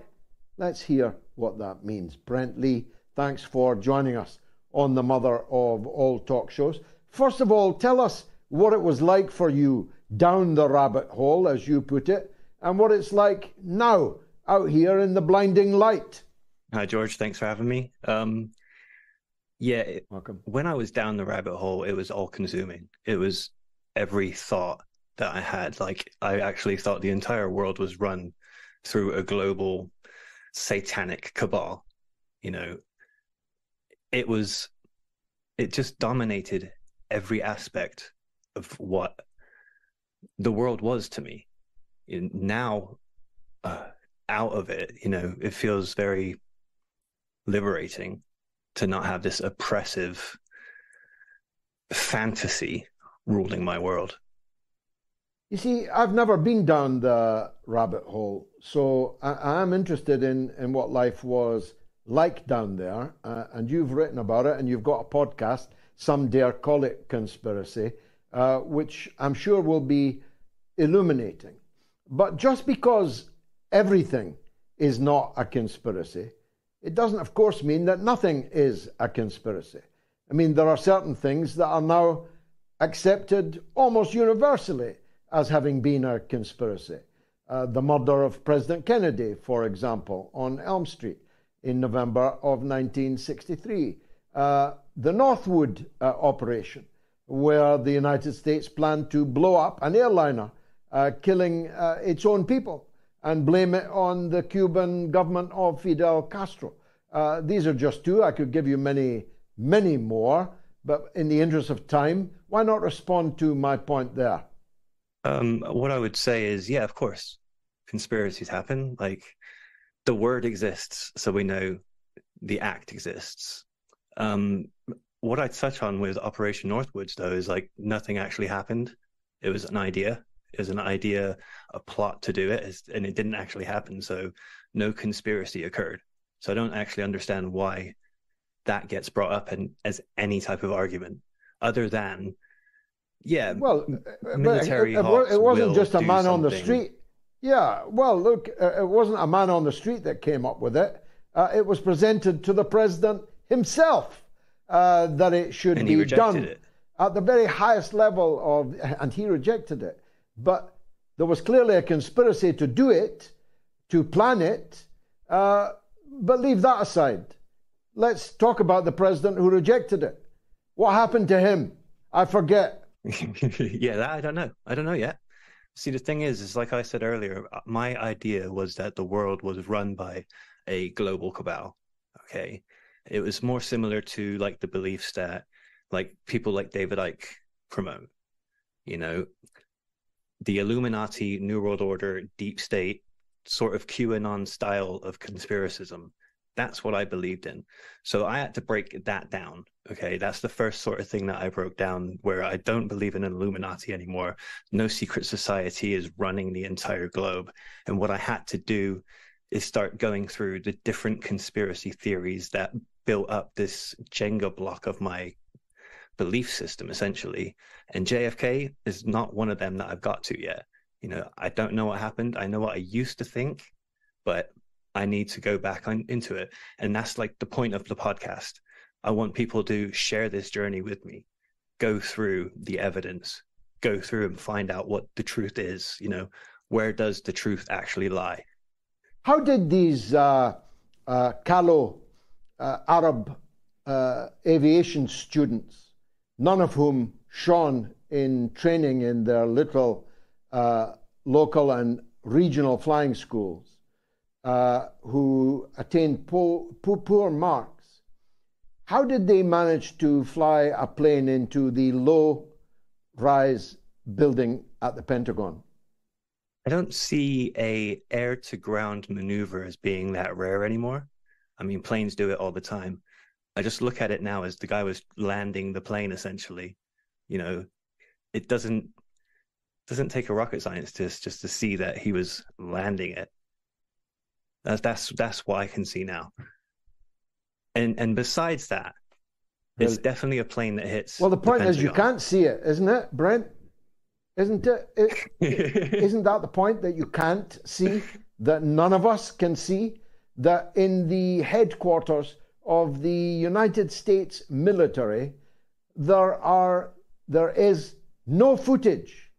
Let's hear what that means. Brent Lee, thanks for joining us on the Mother of All Talk Shows. First of all, tell us what it was like for you down the rabbit hole, as you put it, and what it's like now out here in the blinding light. Hi, George. Thanks for having me. Welcome. When I was down the rabbit hole, it was all-consuming. It was every thought that I had. Like, I actually thought the entire world was run through a global satanic cabal. It just dominated every aspect of what the world was to me. Now, out of it, it feels very liberating to not have this oppressive fantasy ruling my world. You see, I've never been down the rabbit hole, so I'm interested in what life was like down there, and you've written about it, and you've got a podcast, Some Dare Call It Conspiracy, which I'm sure will be illuminating. But just because everything is not a conspiracy, it doesn't, of course, mean that nothing is a conspiracy. I mean, there are certain things that are now accepted almost universally as having been a conspiracy. The murder of President Kennedy, for example, on Elm Street in November of 1963. The Northwood operation, where the United States planned to blow up an airliner, killing its own people, and blame it on the Cuban government of Fidel Castro. These are just two. I could give you many, many more, but in the interest of time, why not respond to my point there? What I would say is, yeah, of course, conspiracies happen. Like, the word exists, so we know the act exists. What I'd touch on with Operation Northwoods, though, is like nothing actually happened. It was an idea. It was an idea, a plot to do it, and it didn't actually happen. So no conspiracy occurred. So I don't actually understand why that gets brought up as any type of argument, other than, yeah, well, military it wasn't just a man on the street. Yeah, well, look, it wasn't a man on the street that came up with it. It was presented to the president himself that it should be done at the very highest level and he rejected it. But There was clearly a conspiracy to do it, to plan it, but leave that aside. Let's talk about the president who rejected it. What happened to him? I forget. Yeah, that I don't know. I don't know yet. See, the thing is like I said earlier, my idea was that the world was run by a global cabal. Okay. It was more similar to like the beliefs that like people like David Icke promote. You know, the Illuminati, New World Order, deep state, sort of QAnon style of conspiracism. That's what I believed in. So I had to break that down. Okay, that's the first sort of thing that I broke down, where I don't believe in an Illuminati anymore. No secret society is running the entire globe. And what I had to do is start going through the different conspiracy theories that built up this Jenga block of my belief system, essentially. And JFK is not one of them that I've got to yet. You know, I don't know what happened. I know what I used to think, but I need to go back into it. And that's like the point of the podcast. I want people to share this journey with me, go through the evidence, go through and find out what the truth is. You know, where does the truth actually lie? How did these Callow Arab aviation students, none of whom shone in training in their little local and regional flying schools, who attained poor marks, how did they manage to fly a plane into the low-rise building at the Pentagon? I don't see a air-to-ground maneuver as being that rare anymore. I mean, planes do it all the time. I just look at it now as the guy was landing the plane, essentially. You know, it doesn't take a rocket scientist just to see that he was landing it. That's what I can see now. And besides that, it's definitely a plane that hits. Well, the point is you can't see it, isn't it, Brent? Isn't it? Isn't that the point, that you can't see, that none of us can see, that in the headquarters of the United States military, there is no footage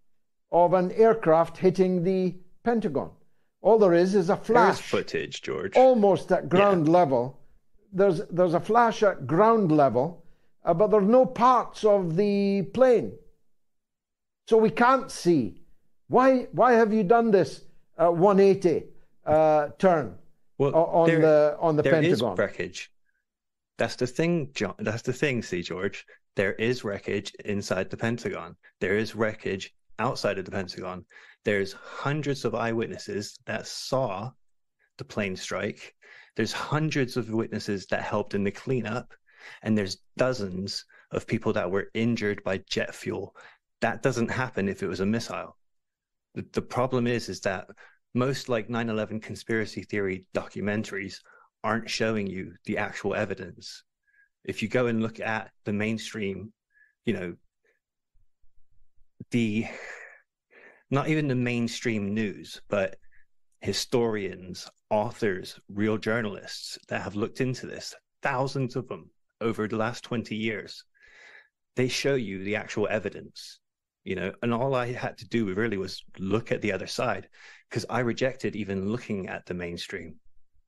of an aircraft hitting the Pentagon. All there is a flash. There's footage, George. Almost at ground level. There's a flash at ground level, but there's no parts of the plane. So we can't see. Why have you done this 180 turn on the Pentagon? There is wreckage. That's the thing, John. That's the thing, see, George. There is wreckage inside the Pentagon. There is wreckage outside of the Pentagon. There's hundreds of eyewitnesses that saw the plane strike. There's hundreds of witnesses that helped in the cleanup. And there's dozens of people that were injured by jet fuel. That doesn't happen if it was a missile. The problem is that most like 9/11 conspiracy theory documentaries aren't showing you the actual evidence. If you go and look at the mainstream, you know, not even the mainstream news, but historians, authors, real journalists that have looked into this, thousands of them over the last 20 years, they show you the actual evidence, you know, and all I had to do really was look at the other side, because I rejected even looking at the mainstream.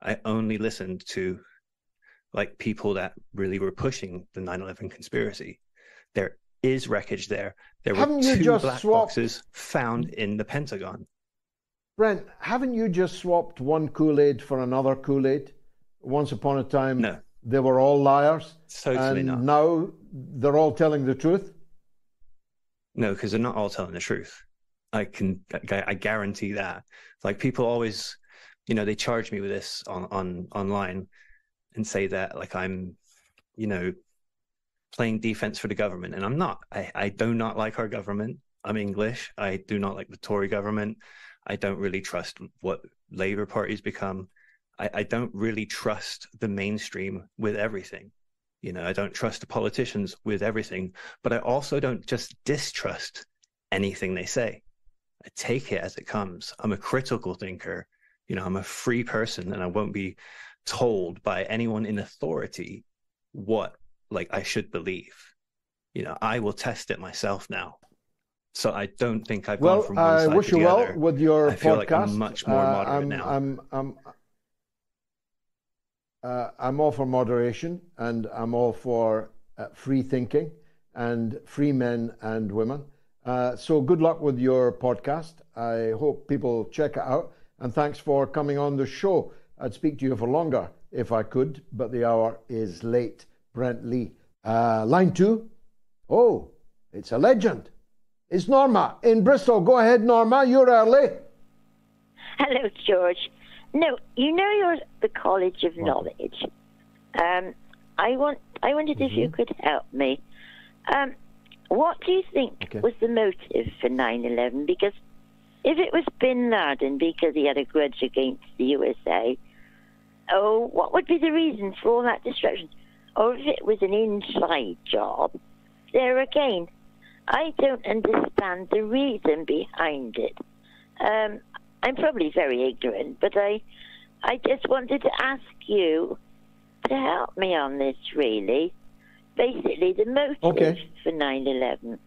I only listened to like people that really were pushing the 9/11 conspiracy. There is wreckage there. There were two black boxes found in the Pentagon. Brent, haven't you just swapped one Kool-Aid for another Kool-Aid? Once upon a time, no, they were all liars. Totally and not. Now they're all telling the truth? No, because they're not all telling the truth. I guarantee that. Like people always, you know, they charge me with this online and say that like I'm, you know, playing defense for the government, and I'm not. I do not like our government. I'm English. I do not like the Tory government. I don't really trust what Labour Party's become. I don't really trust the mainstream with everything. You know, I don't trust the politicians with everything, but I also don't just distrust anything they say. I take it as it comes. I'm a critical thinker. You know, I'm a free person, and I won't be told by anyone in authority what like I should believe. You know, I will test it myself now. So I don't think I've gone from one I side wish to you the well other. with your I feel podcast. like I'm much more moderate now. I'm all for moderation, and I'm all for free thinking and free men and women. So good luck with your podcast. I hope people check it out. And thanks for coming on the show. I'd speak to you for longer if I could, but the hour is late. Brent Lee. Line 2. Oh, it's a legend. It's Norma in Bristol. Go ahead, Norma. You're early. Hello, George. No, you know you're the College of Knowledge. I wondered if you could help me. What do you think was the motive for 9/11? Because if it was bin Laden because he had a grudge against the USA, what would be the reason for all that destruction? Or if it was an inside job, there again, I don't understand the reason behind it. I'm probably very ignorant, but I just wanted to ask you to help me on this, really. Basically, the motive for 9/11.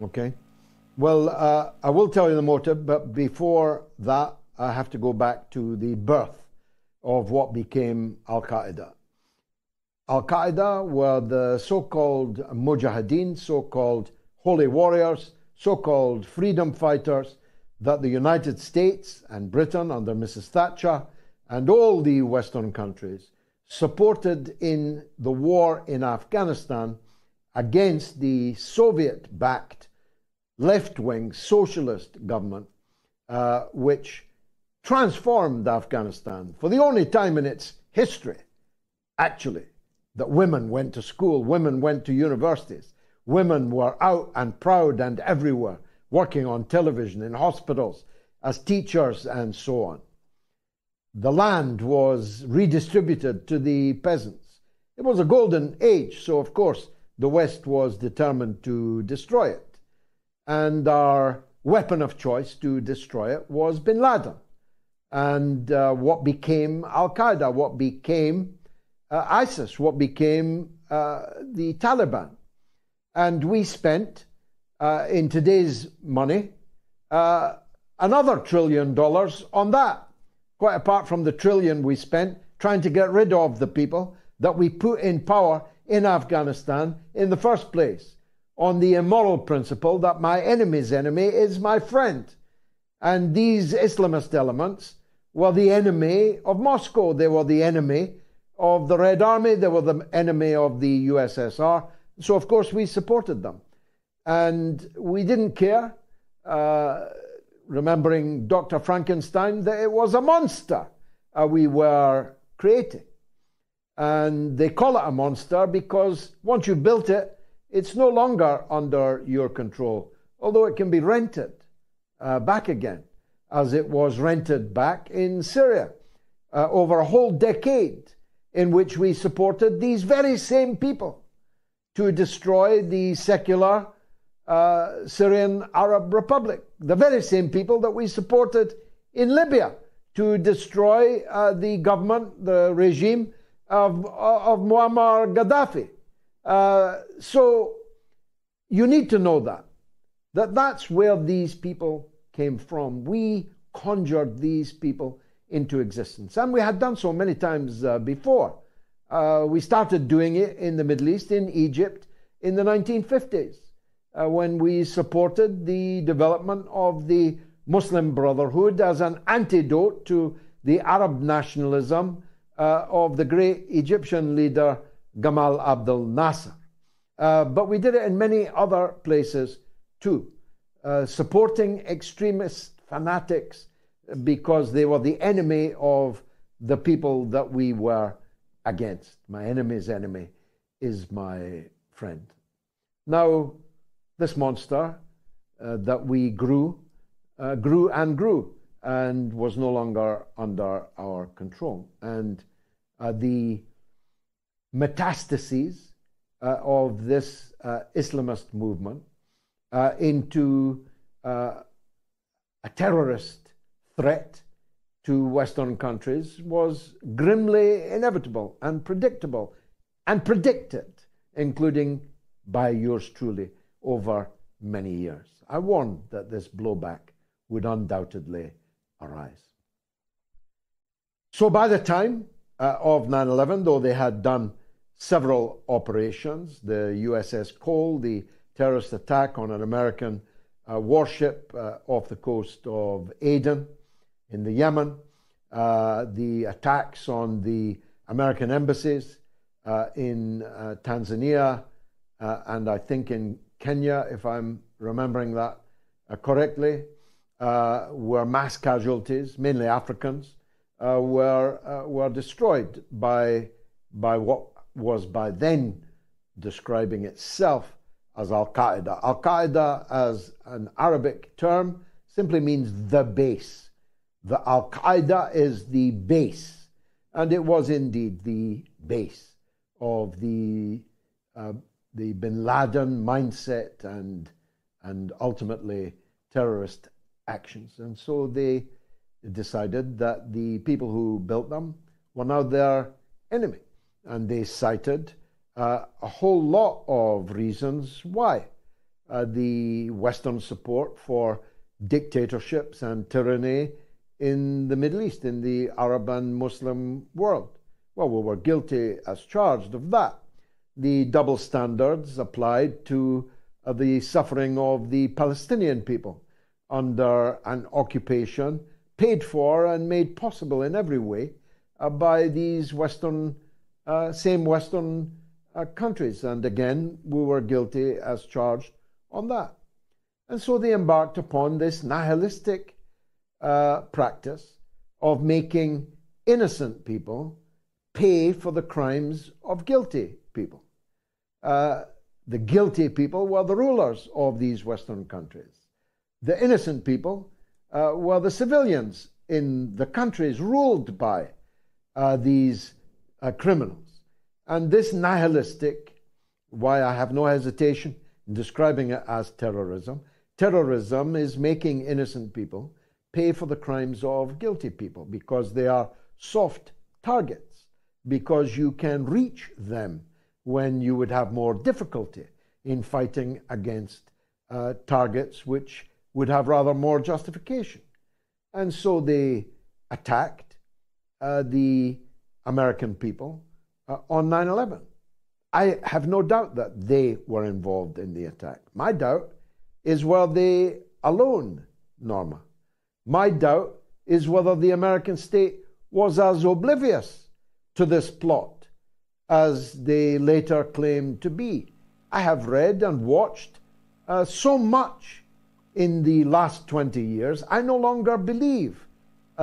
Okay. Well, I will tell you the motive, but before that, I have to go back to the birth of what became Al-Qaeda. Al-Qaeda were the so-called mujahideen, so-called holy warriors, so-called freedom fighters that the United States and Britain under Mrs. Thatcher and all the Western countries supported in the war in Afghanistan against the Soviet-backed left-wing socialist government, which transformed Afghanistan for the only time in its history, actually, that women went to school, women went to universities, women were out and proud and everywhere, working on television, in hospitals, as teachers and so on. The land was redistributed to the peasants. It was a golden age, so of course the West was determined to destroy it. And our weapon of choice to destroy it was bin Laden. And what became Al-Qaeda, what became ISIS, what became the Taliban. And we spent, in today's money, another $1 trillion on that. Quite apart from the trillion we spent trying to get rid of the people that we put in power in Afghanistan in the first place, on the immoral principle that my enemy's enemy is my friend. And these Islamist elements were the enemy of Moscow. They were the enemy of the Red Army. They were the enemy of the USSR. So, of course, we supported them. And we didn't care, remembering Dr. Frankenstein, that it was a monster we were creating. And they call it a monster because once you've built it, it's no longer under your control, although it can be rented back again, as it was rented back in Syria over a whole decade, in which we supported these very same people to destroy the secular Syrian Arab Republic. The very same people that we supported in Libya to destroy the government, the regime of Muammar Gaddafi. So you need to know that's where these people came from. We conjured these people into existence. And we had done so many times before. We started doing it in the Middle East, in Egypt, in the 1950s, when we supported the development of the Muslim Brotherhood as an antidote to the Arab nationalism of the great Egyptian leader Gamal Abdel Nasser. But we did it in many other places too, supporting extremist fanatics because they were the enemy of the people that we were against. My enemy's enemy is my friend. Now, this monster that we grew and was no longer under our control. And the metastases of this Islamist movement into a terrorist threat to Western countries was grimly inevitable and predictable and predicted, including by yours truly over many years. I warned that this blowback would undoubtedly arise. So by the time of 9/11, though they had done several operations, the USS Cole, the terrorist attack on an American warship off the coast of Aden in the Yemen, the attacks on the American embassies in Tanzania and I think in Kenya, if I'm remembering that correctly, where mass casualties, mainly Africans, were destroyed by what was by then describing itself as Al-Qaeda. Al-Qaeda, as an Arabic term, simply means the base. The Al-Qaeda is the base, and it was indeed the base of the Bin Laden mindset and ultimately terrorist actions. And so they decided that the people who built them were now their enemy. And they cited a whole lot of reasons why. The Western support for dictatorships and tyranny in the Middle East, in the Arab and Muslim world. Well, we were guilty as charged of that. The double standards applied to the suffering of the Palestinian people under an occupation paid for and made possible in every way by these same Western countries. And again, we were guilty as charged on that. And so they embarked upon this nihilistic practice of making innocent people pay for the crimes of guilty people. The guilty people were the rulers of these Western countries. The innocent people were the civilians in the countries ruled by these criminals. And this nihilistic, why I have no hesitation in describing it as terrorism, terrorism is making innocent people pay for the crimes of guilty people because they are soft targets, because you can reach them when you would have more difficulty in fighting against targets which would have rather more justification. And so they attacked the American people on 9/11. I have no doubt that they were involved in the attack. My doubt is were they alone, Norma. My doubt is whether the American state was as oblivious to this plot as they later claimed to be. I have read and watched so much in the last 20 years, I no longer believe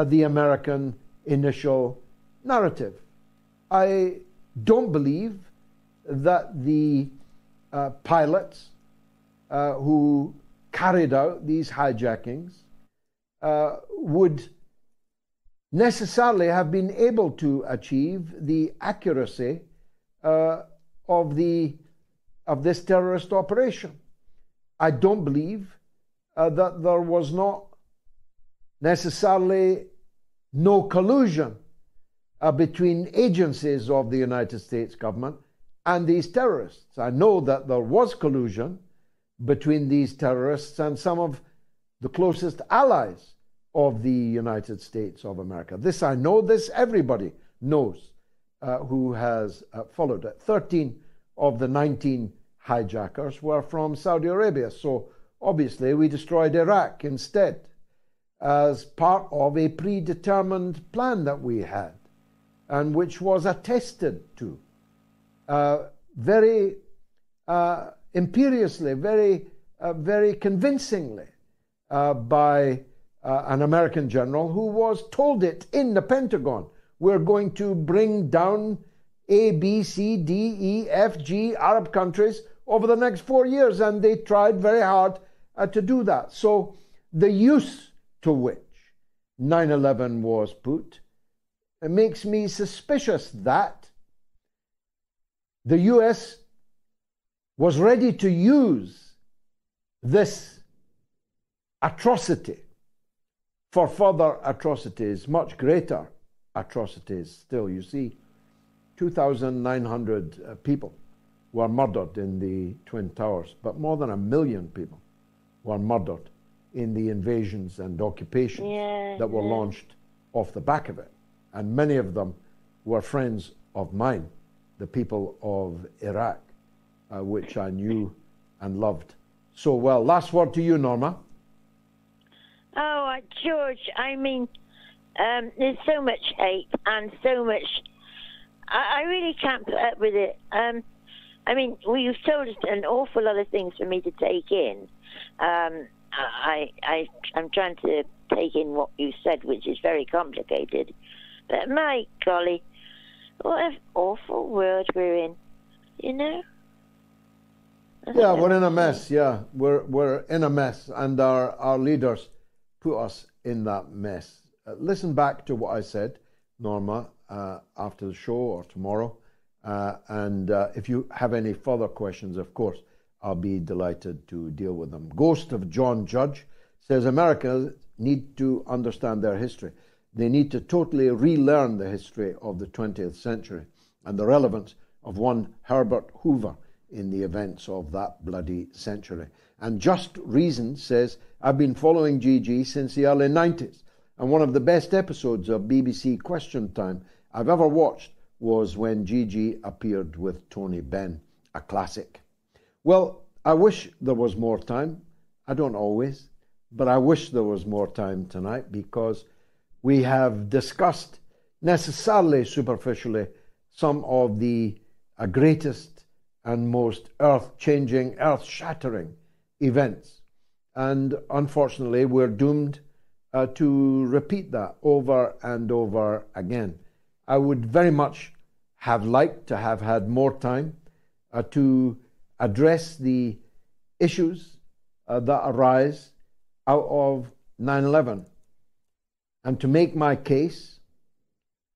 the American initial narrative. I don't believe that the pilots who carried out these hijackings would necessarily have been able to achieve the accuracy of this terrorist operation. I don't believe that there was not necessarily no collusion between agencies of the United States government and these terrorists. I know that there was collusion between these terrorists and some of the closest allies of the United States of America. This I know, this everybody knows who has followed it. 13 of the 19 hijackers were from Saudi Arabia, so obviously we destroyed Iraq instead as part of a predetermined plan that we had and which was attested to very imperiously, very convincingly by an American general who was told it in the Pentagon. We're going to bring down A, B, C, D, E, F, G Arab countries over the next 4 years, and they tried very hard to do that. So the use to which 9/11 was put makes me suspicious that the US was ready to use this atrocity for further atrocities, much greater atrocities still. You see, 2,900 people were murdered in the Twin Towers, but more than 1 million people were murdered in the invasions and occupations that were launched off the back of it. And many of them were friends of mine, the people of Iraq, which I knew and loved so well. Last word to you, Norma. Oh, George, I mean, there's so much hate and so much... I really can't put up with it. I mean, you've told us an awful lot of things for me to take in. I'm trying to take in what you said, which is very complicated. But my golly, what an awful world we're in, you know? Yeah, we're in a mess, yeah. We're in a mess, and our leaders put us in that mess. Listen back to what I said, Norma, after the show or tomorrow. And if you have any further questions, of course, I'll be delighted to deal with them. Ghost of John Judge says Americans need to understand their history. They need to totally relearn the history of the 20th century and the relevance of one Herbert Hoover in the events of that bloody century. And Just Reason says, I've been following Gigi since the early 90s, and one of the best episodes of BBC Question Time I've ever watched was when Gigi appeared with Tony Benn, a classic. Well, I wish there was more time. I don't always, but I wish there was more time tonight, because we have discussed, necessarily superficially, some of the greatest and most earth-changing, earth-shattering events. And unfortunately, we're doomed to repeat that over and over again. I would very much have liked to have had more time to address the issues that arise out of 9/11, and to make my case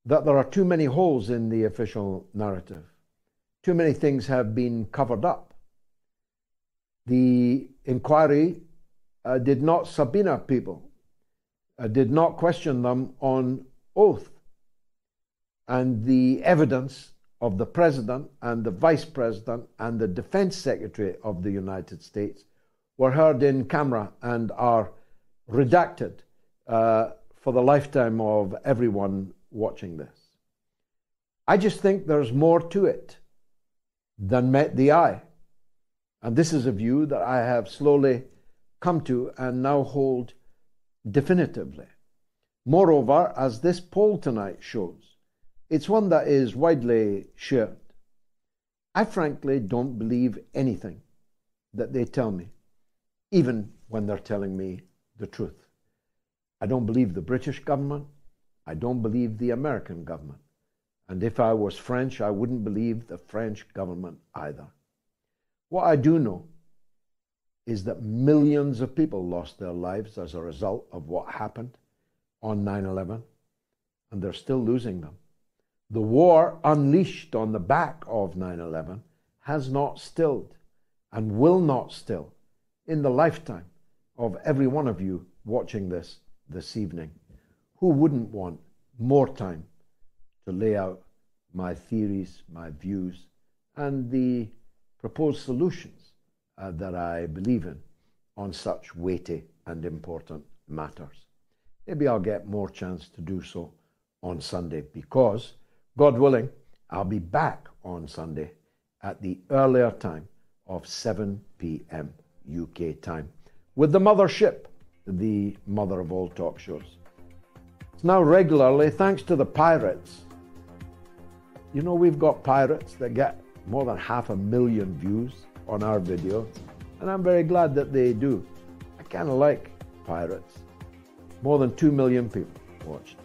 that there are too many holes in the official narrative. Too many things have been covered up. The inquiry did not subpoena people, did not question them on oath. And the evidence of the President and the Vice President and the Defense Secretary of the United States were heard in camera and are redacted for the lifetime of everyone watching this. I just think there's more to it than met the eye. And this is a view that I have slowly come to and now hold definitively. Moreover, as this poll tonight shows, it's one that is widely shared. I frankly don't believe anything that they tell me, even when they're telling me the truth. I don't believe the British government. I don't believe the American government. And if I was French, I wouldn't believe the French government either. What I do know is that millions of people lost their lives as a result of what happened on 9/11, and they're still losing them. The war unleashed on the back of 9/11 has not stilled and will not still in the lifetime of every one of you watching this evening. Who wouldn't want more time to lay out my theories, my views, and the proposed solutions that I believe in on such weighty and important matters? Maybe I'll get more chance to do so on Sunday, because, God willing, I'll be back on Sunday at the earlier time of 7 p.m. UK time with the mothership, the mother of all talk shows. It's now regularly, thanks to the pirates. You know, we've got pirates that get more than 500,000 views on our video, and I'm very glad that they do. I kind of like pirates. More than 2 million people watched.